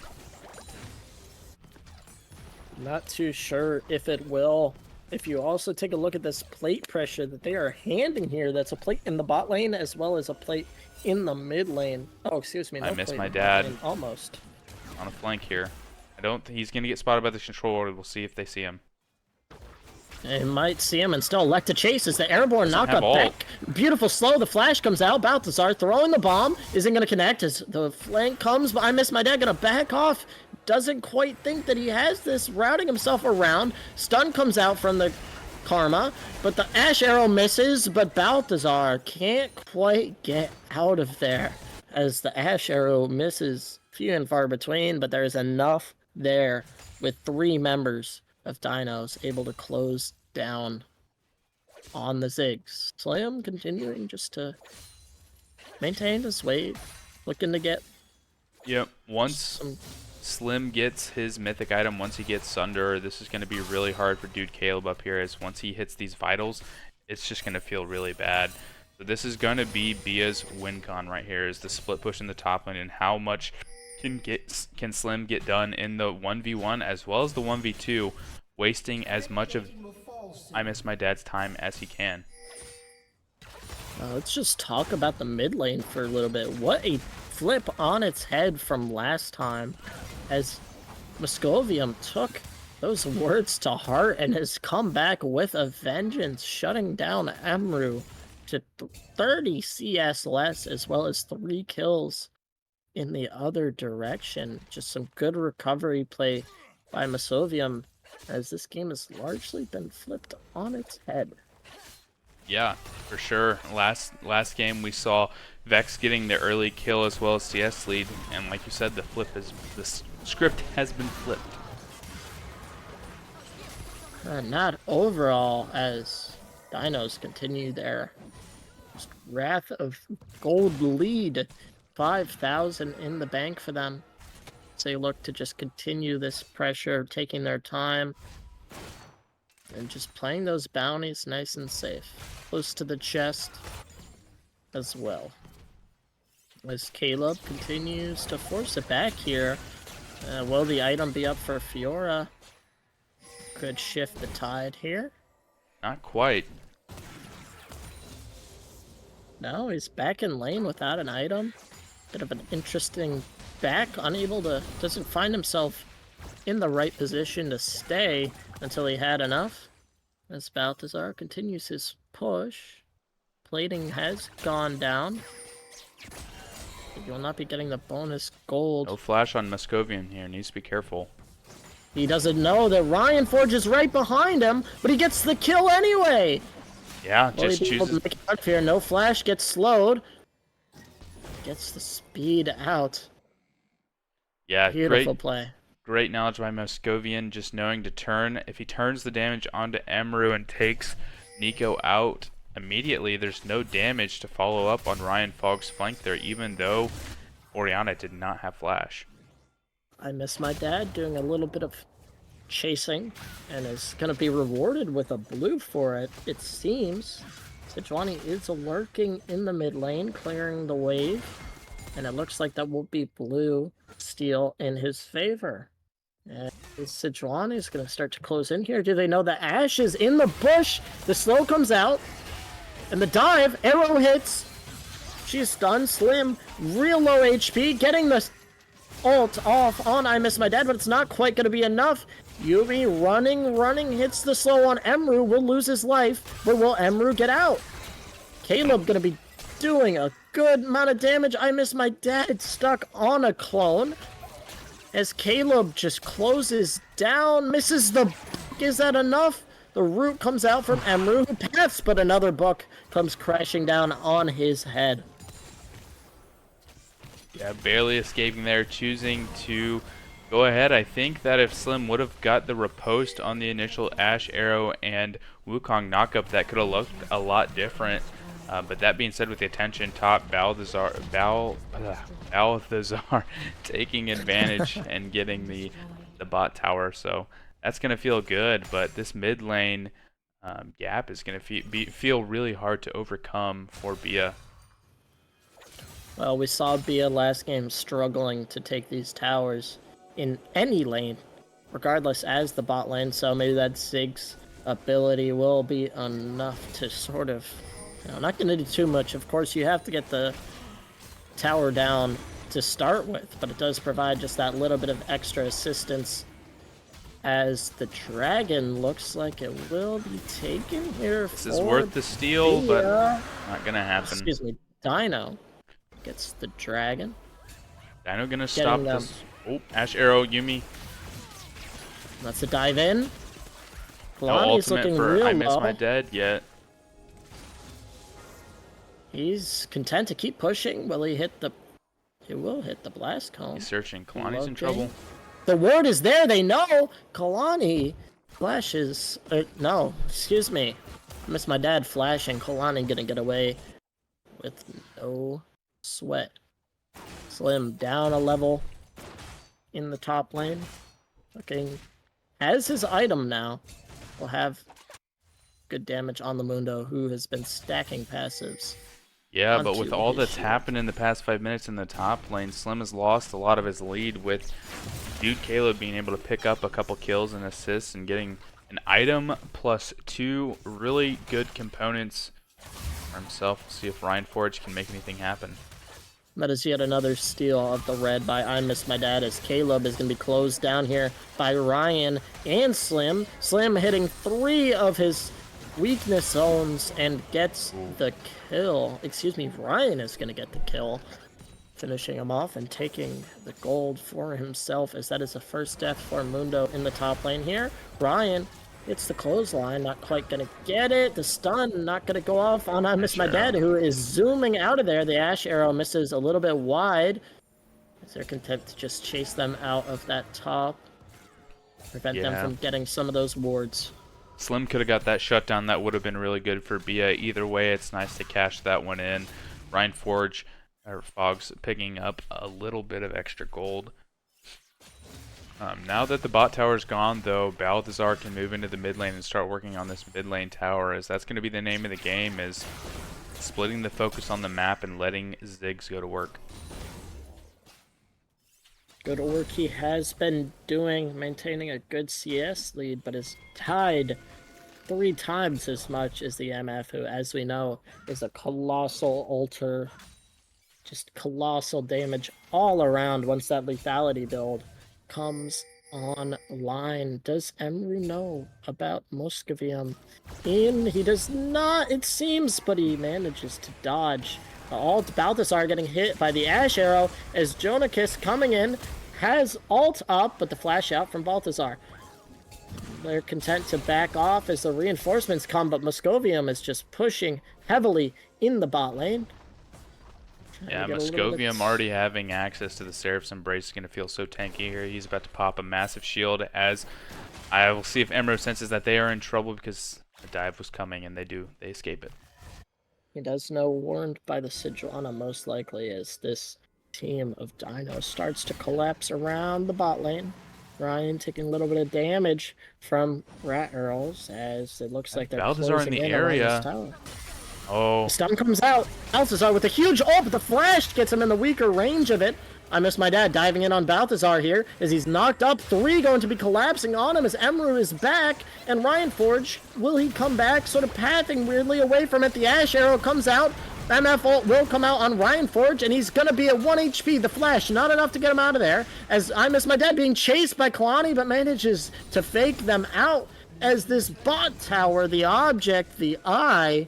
Not too sure if it will. If you also take a look at this plate pressure that they are handing here, that's a plate in the bot lane as well as a plate in the mid lane. Oh, excuse me. No, I Miss plate My in the Dad. lane, almost. On a flank here. I don't think he's going to get spotted by the controller. We'll see if they see him. They might see him and still elect to chase as the airborne Doesn't knock have up ult. back. Beautiful slow. The flash comes out. Balthazar throwing the bomb. Isn't going to connect as the flank comes. But I Miss My Dad going to back off. Doesn't quite think that he has this. Routing himself around. Stun comes out from the Karma. But the Ash arrow misses. But Balthazar can't quite get out of there as the Ash arrow misses. Few and far between. But there's enough there with 3 members of Dinos able to close down on the Ziggs. Slam continuing just to maintain his wave, looking to get... Yep, once Slim gets his mythic item, once he gets Sunder, this is going to be really hard for Dude Caleb up here, as once he hits these vitals, it's just going to feel really bad. So this is going to be B.E.A.'s win con right here, is the split push in the top lane, and how much can Slim get done in the 1v1 as well as the 1v2, wasting as much of I Miss My Dad's time as he can. Let's just talk about the mid lane for a little bit. What a flip on its head from last time, as Moscovium took those words to heart and has come back with a vengeance, shutting down Emru to 30 CS less, as well as 3 kills in the other direction. Just some good recovery play by Moscovium, as this game has largely been flipped on its head. Yeah, for sure. Last game we saw Vex getting the early kill as well as CS lead, and like you said, the script has been flipped. Not overall, as Dinos continue their Wrath of Gold lead. 5,000 in the bank for them. So they look to just continue this pressure, taking their time, and just playing those bounties nice and safe. Close to the chest as well. As Caleb continues to force it back here. Will the item be up for Fiora? Could shift the tide here. Not quite. No, he's back in lane without an item. Bit of an interesting back, doesn't find himself in the right position to stay until he had enough. As Balthazar continues his push. Plating has gone down. He will not be getting the bonus gold. No flash on Muscovian here. Needs to be careful. He doesn't know that Ryan Forge is right behind him, but he gets the kill anyway. Yeah, Will just he be able to chooses. make it out here? No flash, gets slowed. Gets the speed out. Yeah, Beautiful great. play. Great knowledge by Muscovian, just knowing to turn. If he turns the damage onto Emru and takes Nico out immediately, there's no damage to follow up on Ryan Fogg's flank there, even though Oriana did not have flash. I miss my dad doing a little bit of chasing and is going to be rewarded with a blue for it, it seems. Sejuani is lurking in the mid lane, clearing the wave, and it looks like that will be blue steal in his favor. And Sejuani is going to start to close in here. Do they know that Ashe is in the bush? The slow comes out, and the dive, arrow hits. She's stunned. Slim, real low HP, getting the ult off on I Miss My Dad, but it's not quite going to be enough. Yumi running, hits the slow on Emru, will lose his life, but will Emru get out? Caleb going to be doing a good amount of damage. I Miss My Dad stuck on a clone. As Caleb just closes down, misses the book. Is that enough? The root comes out from Emru, who paths, but another book comes crashing down on his head. Yeah, barely escaping there, choosing to go ahead. I think that if Slim would have got the riposte on the initial Ashe arrow and Wukong knockup, that could have looked a lot different. But that being said, with the attention top, Balthazar taking advantage and getting the bot tower. So that's going to feel good, but this mid lane gap is going to feel really hard to overcome for B.E.A. Well, we saw B.E.A last game struggling to take these towers in any lane, regardless as the bot lane, so maybe that Zig's ability will be enough to sort of, not going to do too much. Of course, you have to get the tower down to start with, but it does provide just that little bit of extra assistance as the dragon looks like it will be taken here. This is worth the steal, but not going to happen. Excuse me, Dino gets the dragon. Dino going to stop this. Oh, Ashe arrow, Yumi. That's a dive in. No Kalani's ultimate looking for real I Miss low. My Dead yet. He's content to keep pushing. Will he hit the... He will hit the blast cone. He's searching. Kalani's in Okay. trouble. The ward is there. They know. Kalani flashes. No, excuse me. I Miss My Dad flashing. Kalani gonna get away with no sweat. Slim down a level in the top lane. Looking as his item now. Will have good damage on the Mundo, who has been stacking passives. Yeah, but onto with all his that's shield. happened in the past 5 minutes in the top lane, Slim has lost a lot of his lead, with Dude Caleb being able to pick up a couple kills and assists and getting an item plus 2 really good components for himself. We'll see if Ryan Forge can make anything happen. That is yet another steal of the red by I Miss My Dad, as Caleb is going to be closed down here by Ryan and Slim. Slim hitting 3 of his weakness zones and gets the kill. Excuse me, Ryan is going to get the kill, finishing him off and taking the gold for himself, as that is the first death for Mundo in the top lane here. Ryan hits the clothesline, not quite going to get it. The stun not going to go off on I Miss My Dad, who is zooming out of there. The Ashe arrow misses a little bit wide, as they're content to just chase them out of that top, prevent them from getting some of those wards. Slim could have got that shutdown. That would have been really good for B.E.A. Either way, it's nice to cash that one in. Ryan Forge, or Fogg's, picking up a little bit of extra gold. Now that the bot tower's gone, though, Balthazar can move into the mid lane and start working on this mid lane tower, as that's going to be the name of the game, is splitting the focus on the map and letting Ziggs go to work. Good work he has been doing, maintaining a good CS lead, but is tied 3 times as much as the MF, who, as we know, is a colossal ulter Just colossal damage all around once that lethality build comes online. Does Emru know about Muscovium? He does not, it seems, but he manages to dodge. Alt Balthazar getting hit by the Ash Arrow as Jonakis coming in has alt up, but the flash out from Balthazar. They're content to back off as the reinforcements come, but Muscovium is just pushing heavily in the bot lane. Yeah, Muscovium already having access to the Seraph's Embrace is going to feel so tanky here. He's about to pop a massive shield as I will see if Emerald senses that they are in trouble because a dive was coming and they escape it. He does know, warned by the Sejuani most likely, as this team of Dino starts to collapse around the bot lane. Ryan taking a little bit of damage from Rat Earls as it looks like they're Balthazar closing in the in area. around this tower. Oh. The stun comes out. Balthazar with a huge ult, but the flash gets him in the weaker range of it. I miss my dad diving in on Balthazar here as he's knocked up. 3 going to be collapsing on him as Emru is back. And Ryan Forge, will he come back? Sort of pathing weirdly away from it. The Ash Arrow comes out. MF ult will come out on Ryan Forge, and he's going to be at 1 HP. The flash, not enough to get him out of there. As I miss my dad being chased by Kalani, but manages to fake them out. As this bot tower, the object, the eye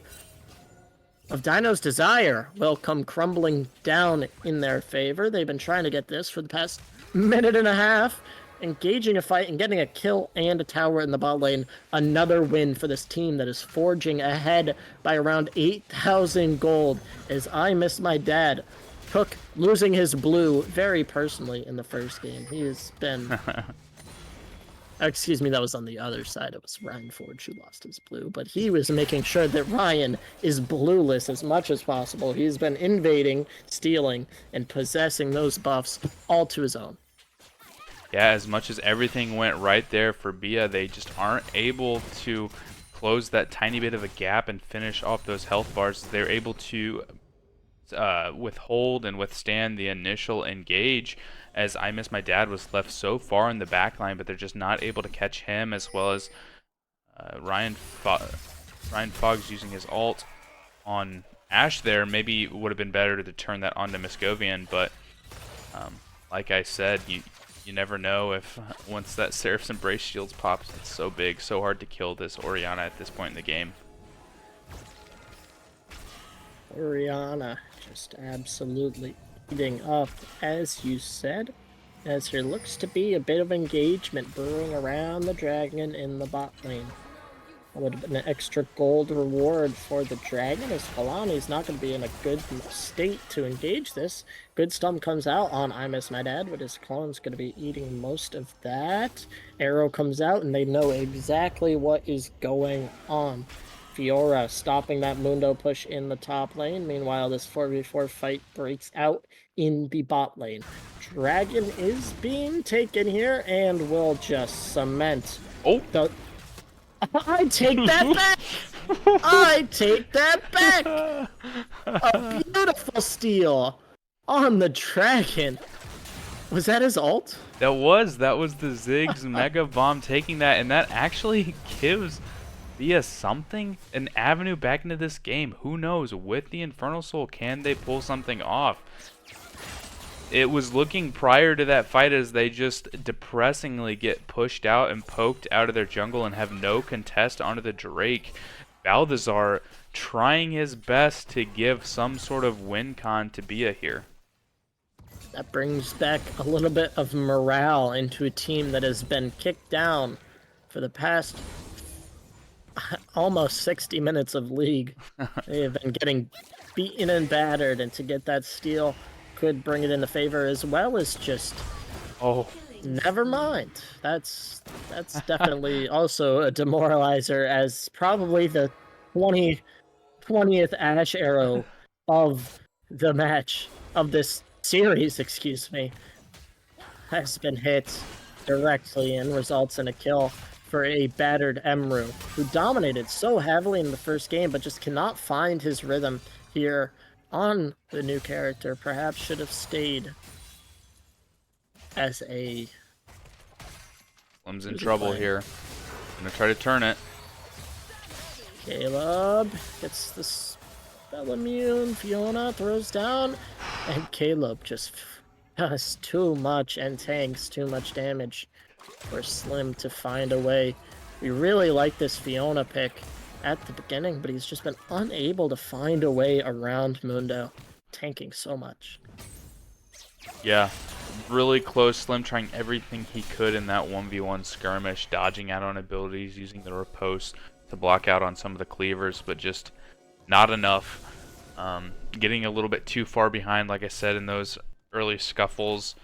of Dino's Desire, will come crumbling down in their favor. They've been trying to get this for the past minute and a half, engaging a fight and getting a kill and a tower in the bot lane. Another win for this team that is forging ahead by around 8,000 gold, as I miss my dad took losing his blue very personally in the first game. He has been... Excuse me, that was on the other side. It was Ryan Forge who lost his blue, but he was making sure that Ryan is blueless as much as possible. He's been invading, stealing, and possessing those buffs all to his own. Yeah, as much as everything went right there for B.E.A, they just aren't able to close that tiny bit of a gap and finish off those health bars. They're able to withhold and withstand the initial engage, as I Miss My Dad was left so far in the back line, but they're just not able to catch him, as well as Ryan Fogg's using his ult on Ashe there. Maybe it would have been better to turn that onto Muscovian, but like I said, you never know if once that Seraph's Embrace shields pops, it's so big, so hard to kill this Orianna at this point in the game. Orianna just absolutely eating up, as you said, as there looks to be a bit of engagement brewing around the dragon in the bot lane. That would have been an extra gold reward for the dragon, as Kalani's not going to be in a good state to engage this. Good stun comes out on I Miss My Dad, but his clone's going to be eating most of that. Arrow comes out, and they know exactly what is going on. Fiora stopping that Mundo push in the top lane. Meanwhile, this 4v4 fight breaks out in the bot lane. Dragon is being taken here and will just cement. Oh! I take that back! I take that back! A beautiful steal on the dragon. Was that his ult? That was the Ziggs Mega Bomb taking that, and that actually gives B.E.A something, an avenue back into this game. Who knows? With the Infernal Soul, can they pull something off? It was looking prior to that fight as they just depressingly get pushed out and poked out of their jungle and have no contest onto the Drake. Balthazar trying his best to give some sort of win con to B.E.A here. That brings back a little bit of morale into a team that has been kicked down for the past almost 60 minutes of League. They have been getting beaten and battered, and to get that steal could bring it into favor, as well as just... Oh. Never mind. That's definitely also a demoralizer, as probably the 20th Ashe Arrow of the match, of this series, excuse me, has been hit directly and results in a kill for a battered Emru, who dominated so heavily in the first game, but just cannot find his rhythm here on the new character. Perhaps should have stayed as a... Slim's in trouble here. Gonna try to turn it. Caleb gets the spell immune. Fiona throws down. And Caleb just does too much and tanks too much damage for Slim to find a way. We really like this Fiona pick at the beginning, but he's just been unable to find a way around Mundo, tanking so much. Yeah, really close. Slim trying everything he could in that 1v1 skirmish, dodging out on abilities, using the riposte to block out on some of the cleavers, but just not enough. Getting a little bit too far behind, like I said, in those early scuffles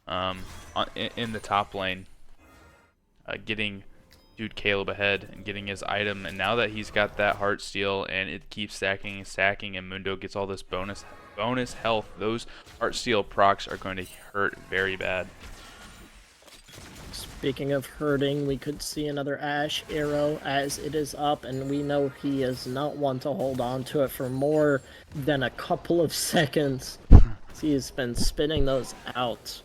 in the top lane. Getting dude Caleb ahead and getting his item, and now that he's got that heart steal and it keeps stacking and stacking, and Mundo gets all this bonus health, those heart steal procs are going to hurt very bad. Speaking of hurting, we could see another Ash arrow as it is up, and we know he is not one to hold on to it for more than a couple of seconds. He has been spinning those out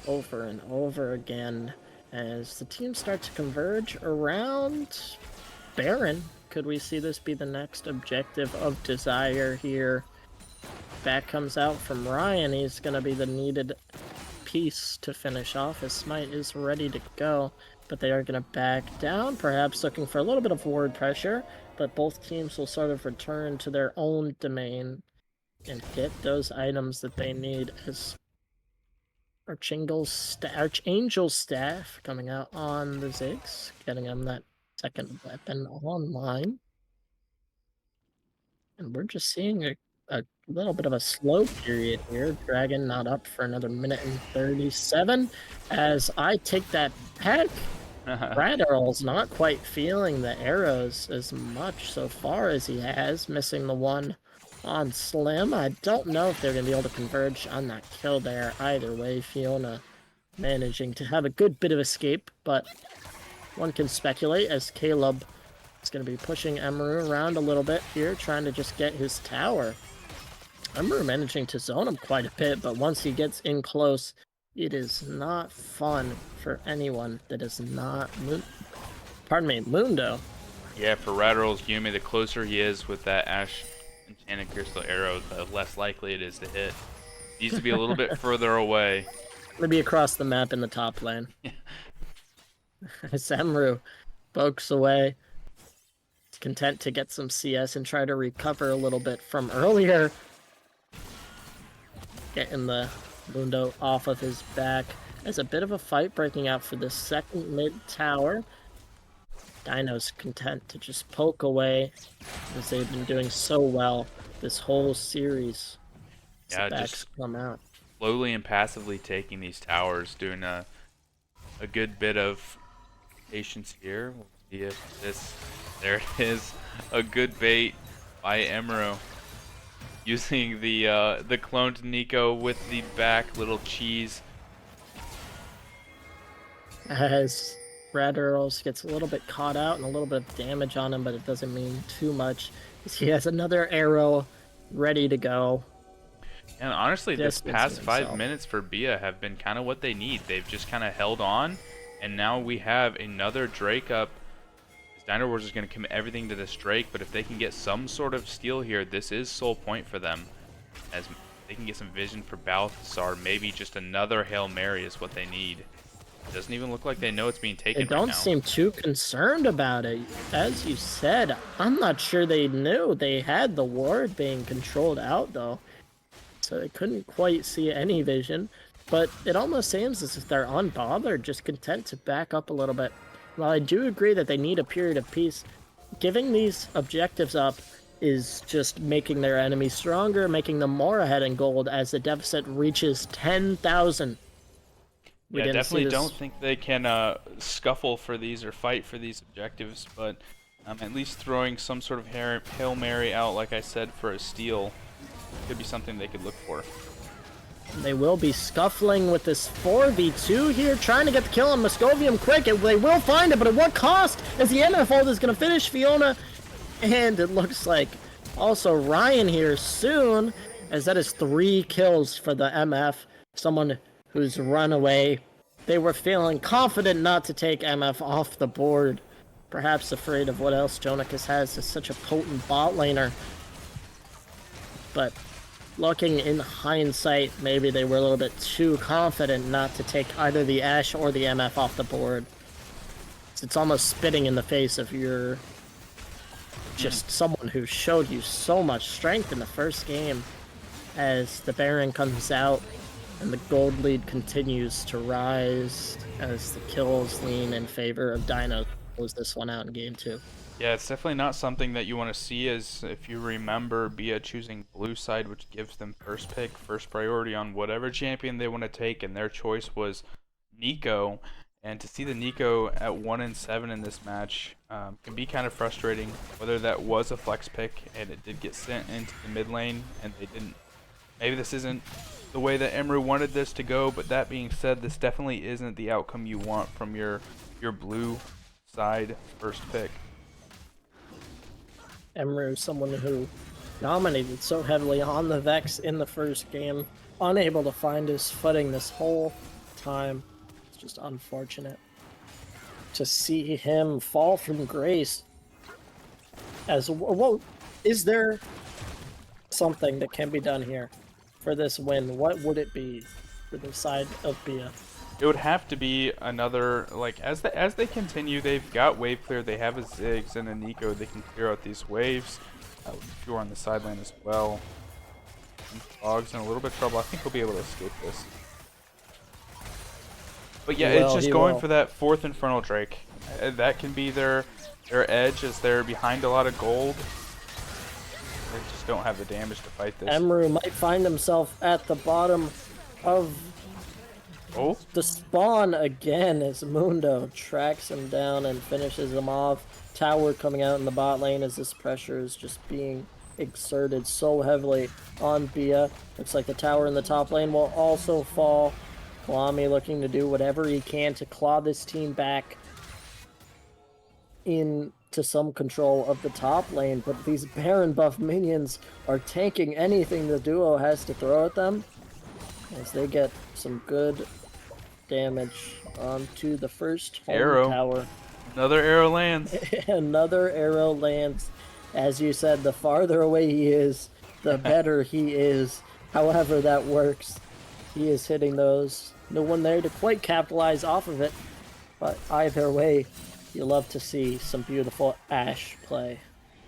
over and over again as the teams start to converge around Baron. Could we see this be the next objective of Desire here? Back comes out from Ryan. He's going to be the needed piece to finish off. His smite is ready to go, but they are going to back down, perhaps looking for a little bit of forward pressure, but both teams will sort of return to their own domain and get those items that they need as Archangel's Staff coming out on the Ziggs, getting him that second weapon online. And we're just seeing a little bit of a slow period here. Dragon not up for another minute and 37. As I take that back, Radarl's not quite feeling the arrows as much so far as he has, missing the one on Slim. I don't know if they're going to be able to converge on that kill there. Either way, Fiona managing to have a good bit of escape, but one can speculate as Caleb is going to be pushing Emeru around a little bit here, trying to just get his tower. Emeru managing to zone him quite a bit, but once he gets in close, it is not fun for anyone that is not Mundo. Yeah, for Radarl's Yumi, the closer he is with that Ash Enchanted Crystal arrow, the less likely it is to hit. Needs to be a little bit further away. Maybe across the map in the top lane. Emeru pokes away. He's content to get some CS and try to recover a little bit from earlier. Getting the Mundo off of his back. There's a bit of a fight breaking out for the second mid tower. Dino's content to just poke away as they've been doing so well this whole series. Yeah, just come out. Slowly and passively taking these towers, doing a good bit of patience here. We'll see if this, there it is, a good bait by Emeru. Using the cloned Nico with the back little cheese. As Radarls gets a little bit caught out and a little bit of damage on him, but it doesn't mean too much. He has another arrow ready to go. And honestly, this past 5 himself. minutes for B.E.A have been kind of what they need. They've just kind of held on, and now we have another Drake up. Dino Rawrs is going to commit everything to this Drake, but if they can get some sort of steal here, this is sole point for them. As they can get some vision for Balthasar, maybe just another Hail Mary is what they need. It doesn't even look like they know it's being taken They don't right now. seem too concerned about it. As you said, I'm not sure they knew they had the ward being controlled out, though. So they couldn't quite see any vision. But it almost seems as if they're unbothered, just content to back up a little bit. While I do agree that they need a period of peace, giving these objectives up is just making their enemies stronger, making them more ahead in gold as the deficit reaches 10,000. Yeah, definitely don't think they can scuffle for these or fight for these objectives, but at least throwing some sort of Hail Mary out, like I said, for a steal could be something they could look for. They will be scuffling with this 4v2 here, trying to get the kill on Moscovium quick. They will find it, but at what cost? As the MF ult is going to finish Fiona. And it looks like also Ryan here soon, as that is 3 kills for the MF. Someone who's run away. They were feeling confident not to take MF off the board. Perhaps afraid of what else Jonicus has as such a potent bot laner. But looking in hindsight, maybe they were a little bit too confident not to take either the Ashe or the MF off the board. It's almost spitting in the face of your just someone who showed you so much strength in the first game as the Baron comes out and the gold lead continues to rise as the kills lean in favor of Dino. Close this one out in game 2. Yeah, it's definitely not something that you want to see, as if you remember B.E.A choosing blue side, which gives them first pick, first priority on whatever champion they want to take, and their choice was Nico. And to see the Nico at 1-7 in this match can be kind of frustrating, whether that was a flex pick and it did get sent into the mid lane and they didn't. Maybe this isn't the way that Emru wanted this to go, but that being said, this definitely isn't the outcome you want from your blue side first pick. Emru, someone who dominated so heavily on the Vex in the first game, unable to find his footing this whole time. It's just unfortunate to see him fall from grace. As well, is there something that can be done here for this win? What would it be for the side of B.E.A? It would have to be another, like, as they continue, they've got wave clear, they have a Ziggs and a Nico, they can clear out these waves. If you're on the sideline as well. And Fog's in a little bit of trouble. I think he'll be able to escape this. But yeah, it's just going for that 4th Infernal Drake. That can be their edge, as they're behind a lot of gold. They just don't have the damage to fight this. Emru might find himself at the bottom of the spawn again as Mundo tracks him down and finishes him off. Tower coming out in the bot lane as this pressure is just being exerted so heavily on B.E.A. Looks like the tower in the top lane will also fall. Kwame looking to do whatever he can to claw this team back into some control of the top lane, but these Baron buff minions are tanking anything the duo has to throw at them as they get some good damage onto the first home tower. Another arrow lands. Another arrow lands. As you said, the farther away he is, the better he is. However that works. He is hitting those. No one there to quite capitalize off of it. But either way, you love to see some beautiful Ashe play.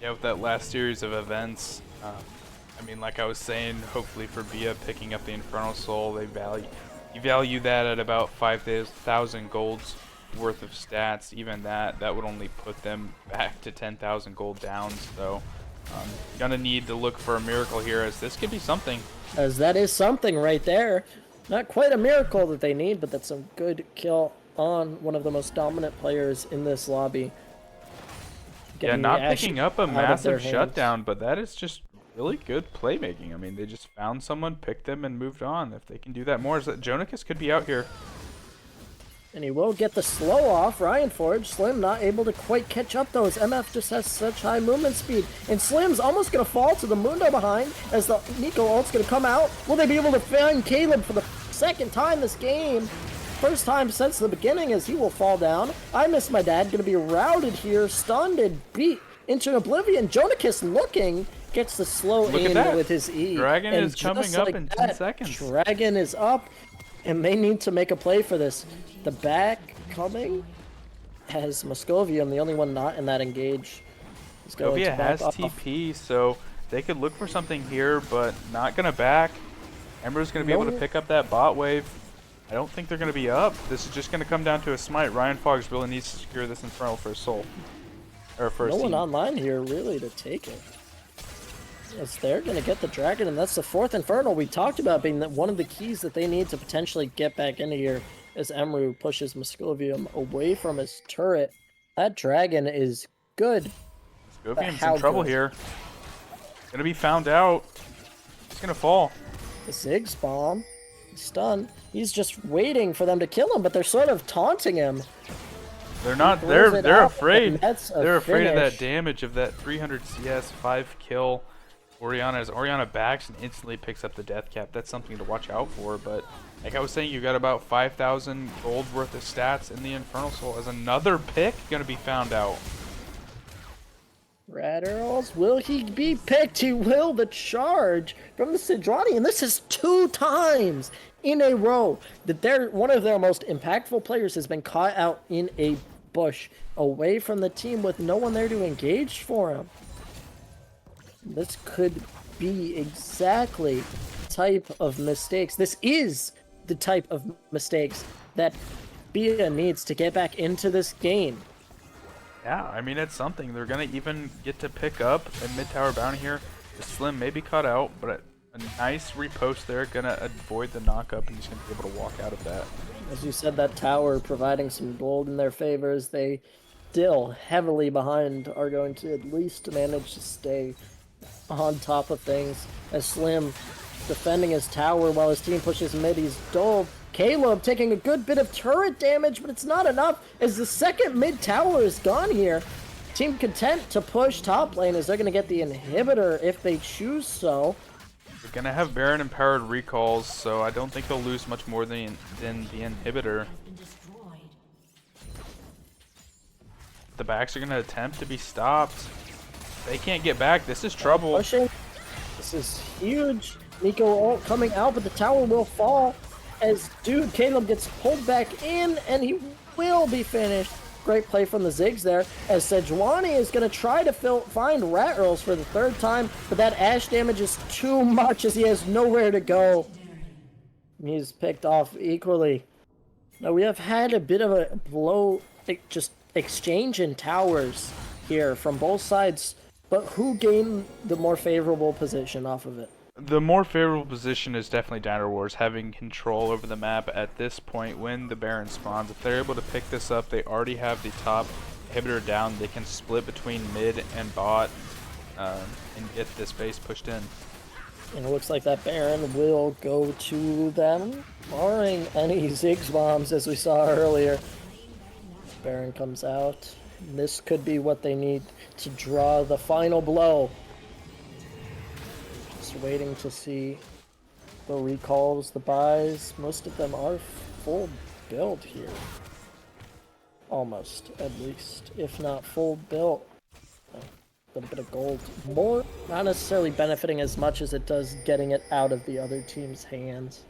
Yeah, with that last series of events, I mean, like I was saying, hopefully for B.E.A picking up the Infernal Soul, you value that at about 5,000 golds worth of stats. Even that would only put them back to 10,000 gold down. So gonna need to look for a miracle here, as this could be something. As that is something right there. Not quite a miracle that they need, but that's a good kill on one of the most dominant players in this lobby. Yeah, not picking up a massive shutdown, but that is just really good playmaking. I mean, they just found someone, picked them, and moved on. If they can do that more, Jonikis could be out here. And he will get the slow off. Ryan Forge, Slim not able to quite catch up though, as MF just has such high movement speed. And Slim's almost going to fall to the Mundo behind as the Nico ult's going to come out. Will they be able to find Caleb for the second time this game? First time since the beginning, as he will fall down. I Miss My Dad going to be routed here, stunned and beat into oblivion. Jonikis looking, gets the slow in with his E. Dragon is coming up in 10 seconds. Dragon is up, and they need to make a play for this. The back coming has Moscovium, the only one not in that engage. Moscovia has TP, so they could look for something here, but not going to back. Ember's going to be able to pick up that bot wave. I don't think they're going to be up. This is just going to come down to a smite. Ryan Foggs really needs to secure this Infernal for his soul. Or for his team. No one online here really to take it. As they're going to get the dragon, and that's the 4th Infernal we talked about being one of the keys that they need to potentially get back into here, as Emru pushes Moscovium away from his turret. That dragon is good. Moscovium's in trouble here. Gonna be found out. He's gonna fall. The Ziggs bomb. Stun. He's just waiting for them to kill him, but they're sort of taunting him. They're not. They're afraid. They're afraid of that damage of that 300 CS 5 kill. Orianna, as Orianna backs and instantly picks up the death cap. That's something to watch out for. But like I was saying, you got about 5,000 gold worth of stats in the Infernal Soul. As another pick gonna be found out. Rattles, will he be picked? He will. The charge from the Sidrani, and this is 2 times in a row that one of their most impactful players has been caught out in a bush away from the team with no one there to engage for him. This could be exactly the type of mistakes. This is the type of mistakes that B.E.A needs to get back into this game. Yeah, I mean, it's something. They're going to even get to pick up a mid-tower bounty here. The Slim may be caught out, but a nice repost there. Going to avoid the knock-up, and he's going to be able to walk out of that. As you said, that tower providing some gold in their favor as they still heavily behind are going to at least manage to stay on top of things. As Slim defending his tower while his team pushes mid, he's dulled. Caleb taking a good bit of turret damage, but it's not enough as the second mid tower is gone here. Team content to push top lane as they're going to get the inhibitor if they choose so. They're going to have Baron empowered recalls, so I don't think they'll lose much more than the inhibitor. The backs are going to attempt to be stopped. They can't get back. This is trouble. Pushing. This is huge. Nico coming out, but the tower will fall as dude Caleb gets pulled back in, and he will be finished. Great play from the Ziggs there, as Sejuani is going to try to find Rawrs for the 3rd time, but that Ashe damage is too much as he has nowhere to go. He's picked off equally. Now we have had a bit of a just exchange in towers here from both sides, but who gained the more favorable position off of it? The more favorable position is definitely Dino Rawrs having control over the map at this point when the Baron spawns. If they're able to pick this up, they already have the top inhibitor down. They can split between mid and bot and get this base pushed in. And it looks like that Baron will go to them, barring any Ziggs bombs as we saw earlier. Baron comes out. This could be what they need to draw the final blow. Waiting to see the recalls, the buys. Most of them are full build here. Almost, at least. If not full build. A little bit of gold. More, not necessarily benefiting as much as it does getting it out of the other team's hands.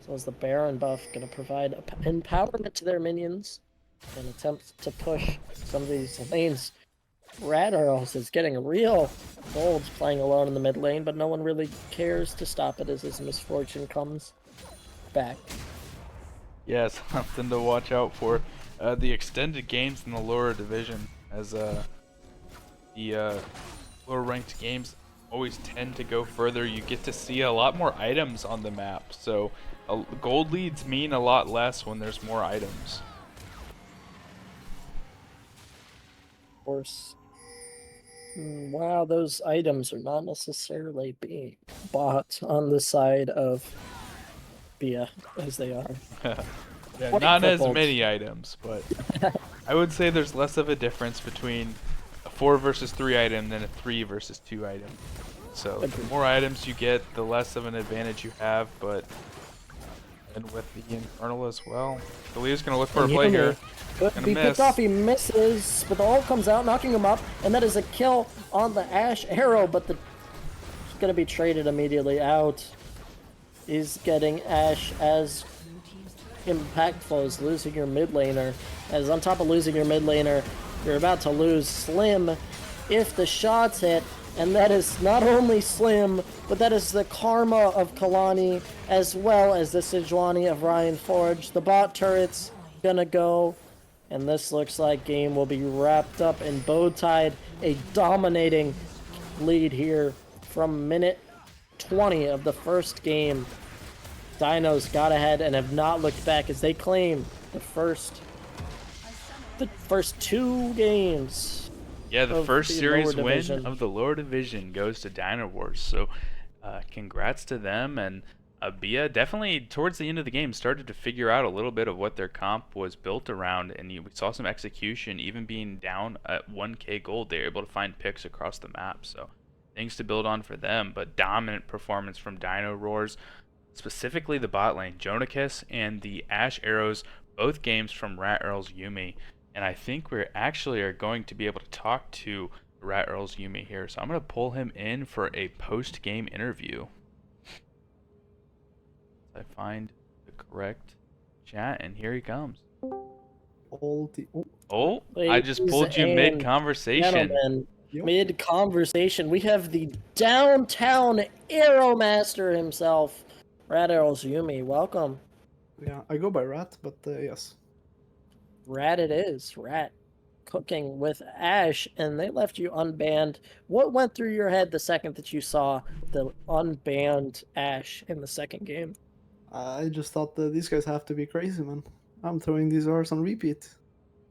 So is the Baron buff going to provide empowerment to their minions and attempt to push some of these lanes. Rawrs is getting real. Gold's playing alone in the mid lane, but no one really cares to stop it as his misfortune comes back. Yeah, something to watch out for. The extended games in the lower division, as the lower ranked games always tend to go further. You get to see a lot more items on the map, so gold leads mean a lot less when there's more items. Of course. Wow, those items are not necessarily being bought on the side of B.E.A as they are. Yeah, not as many items, but I would say there's less of a difference between a 4 versus 3 item than a 3 versus 2 item. So the more items you get, the less of an advantage you have, but and with the Infernal as well. Khalil's going to look for a play here. Could be picked off, he misses, but the ult comes out, knocking him up, and that is a kill on the Ashe arrow, but he's going to be traded immediately out. He's getting Ashe as impactful as losing your mid laner, as on top of losing your mid laner, you're about to lose Slim if the shots hit, and that is not only Slim, but that is the karma of Kalani, as well as the Sejuani of Ryan Forge. The bot turret's gonna go, and this looks like game will be wrapped up in bow tied. A dominating lead here from minute 20 of the first game. Dinos got ahead and have not looked back as they claim the first 2 games. Yeah, the first series win of the lower division goes to Dino Rawrs. So congrats to them. And B.E.A definitely towards the end of the game started to figure out a little bit of what their comp was built around, and we saw some execution. Even being down at 1k gold, they were able to find picks across the map, so things to build on for them. But dominant performance from Dino Rawrs, specifically the bot lane, Jonakis and the Ashe arrows, both games from Rawrs Yumi. And I think we actually are going to be able to talk to Rat Earl's Yumi here, so I'm gonna pull him in for a post-game interview. I find the correct chat, and here he comes. Oh, I just Ladies pulled you and mid-conversation. Gentlemen, Yep. mid-conversation, we have the downtown Arrow Master himself, Rat Arrows Yumi. Welcome. Yeah, I go by Rat, but yes. Rat it is. Rat. Cooking with Ash, and they left you unbanned. What went through your head the second that you saw the unbanned Ash in the second game? I just thought that these guys have to be crazy, man. I'm throwing these Rs on repeat.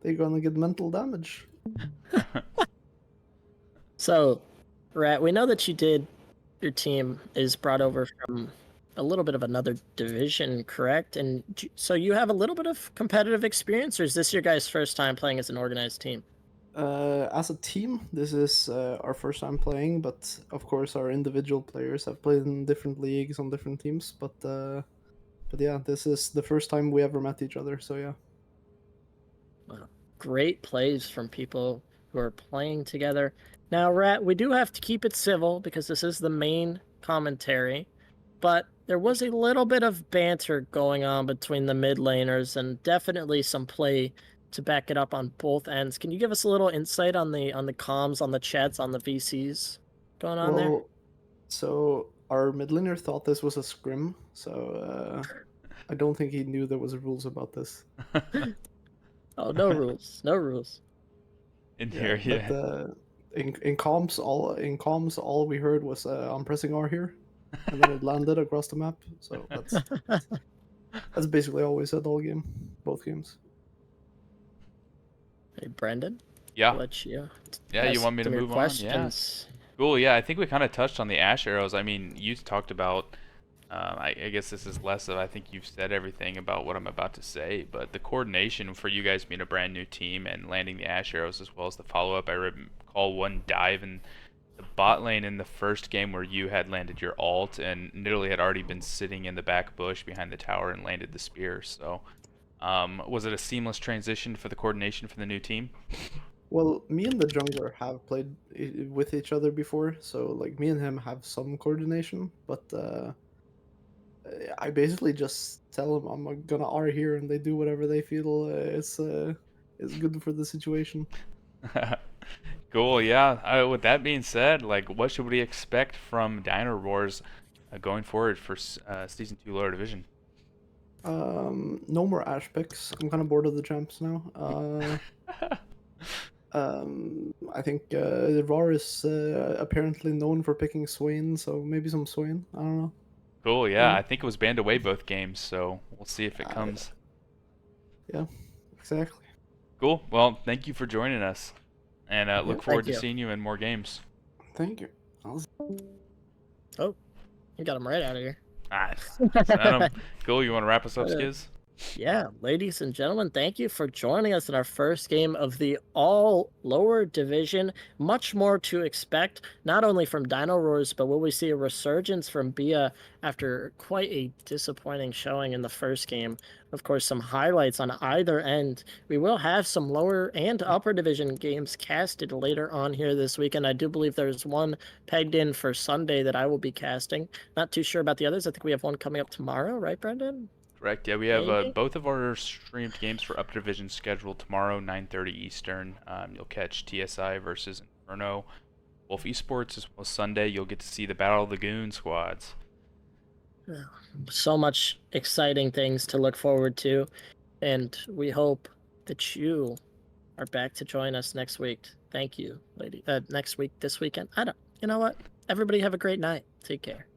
They're gonna get mental damage. So, Rat, we know that your team is brought over from a little bit of another division, correct? And so you have a little bit of competitive experience, or is this your guys' first time playing as an organized team? As a team, this is our first time playing, but of course our individual players have played in different leagues on different teams. But yeah, this is the first time we ever met each other. So yeah. Great plays from people who are playing together. Now, Rat, we do have to keep it civil because this is the main commentary, but there was a little bit of banter going on between the mid laners and definitely some play to back it up on both ends. Can you give us a little insight on the comms, on the chats, on the VCs going on there? Well, so our mid laner thought this was a scrim, so I don't think he knew there was rules about this. Oh, no rules, no rules. In here, yeah. But in comms, all we heard was I'm pressing R here, and then it landed across the map. So that's basically all we said all game, both games. Hey, Brendan. Yeah. I'll let you. Yeah, you ask want me to some of your move on? Yeah. questions. Cool. Yeah, I think we kind of touched on the Ash arrows. I mean, you talked about. I guess this is less of. I think you've said everything about what I'm about to say, but the coordination for you guys being a brand new team and landing the Ash arrows as well as the follow-up. I recall one dive in the bot lane in the first game where you had landed your ult and Nidalee had already been sitting in the back bush behind the tower and landed the spear. So, was it a seamless transition for the coordination for the new team? Well, me and the jungler have played with each other before, so like me and him have some coordination, but I basically just tell them I'm gonna R here, and they do whatever they feel is good for the situation. Cool. Yeah. With that being said, like, what should we expect from Dino Rawrs going forward for season 2 lower division? No more Ash picks. I'm kind of bored of the champs now. I think Rawrs is apparently known for picking Swain, so maybe some Swain. I don't know. Cool. Yeah. Yeah. I think it was banned away both games, so we'll see if it comes. Yeah, exactly. Cool. Well, thank you for joining us, and look forward to you. seeing you in more games. Thank you. Oh, you got him right out of here. Ah, cool. You want to wrap us up, Skiz? Yeah, ladies and gentlemen, thank you for joining us in our first game of the all lower division. Much more to expect, not only from Dino Roars, but will we see a resurgence from B.E.A after quite a disappointing showing in the first game. Of course, some highlights on either end. We will have some lower and upper division games casted later on here this weekend. I do believe there's one pegged in for Sunday that I will be casting. Not too sure about the others. I think we have one coming up tomorrow, right, Brendan? Correct. Yeah, we have Maybe? both of our streamed games for Up Division scheduled tomorrow, 9:30 Eastern. You'll catch TSI versus Inferno. Wolf Esports as well as Sunday. You'll get to see the Battle of the Goon squads. So much exciting things to look forward to, and we hope that you are back to join us next week. Thank you, lady. Next week, this weekend. I don't. You know what? Everybody have a great night. Take care.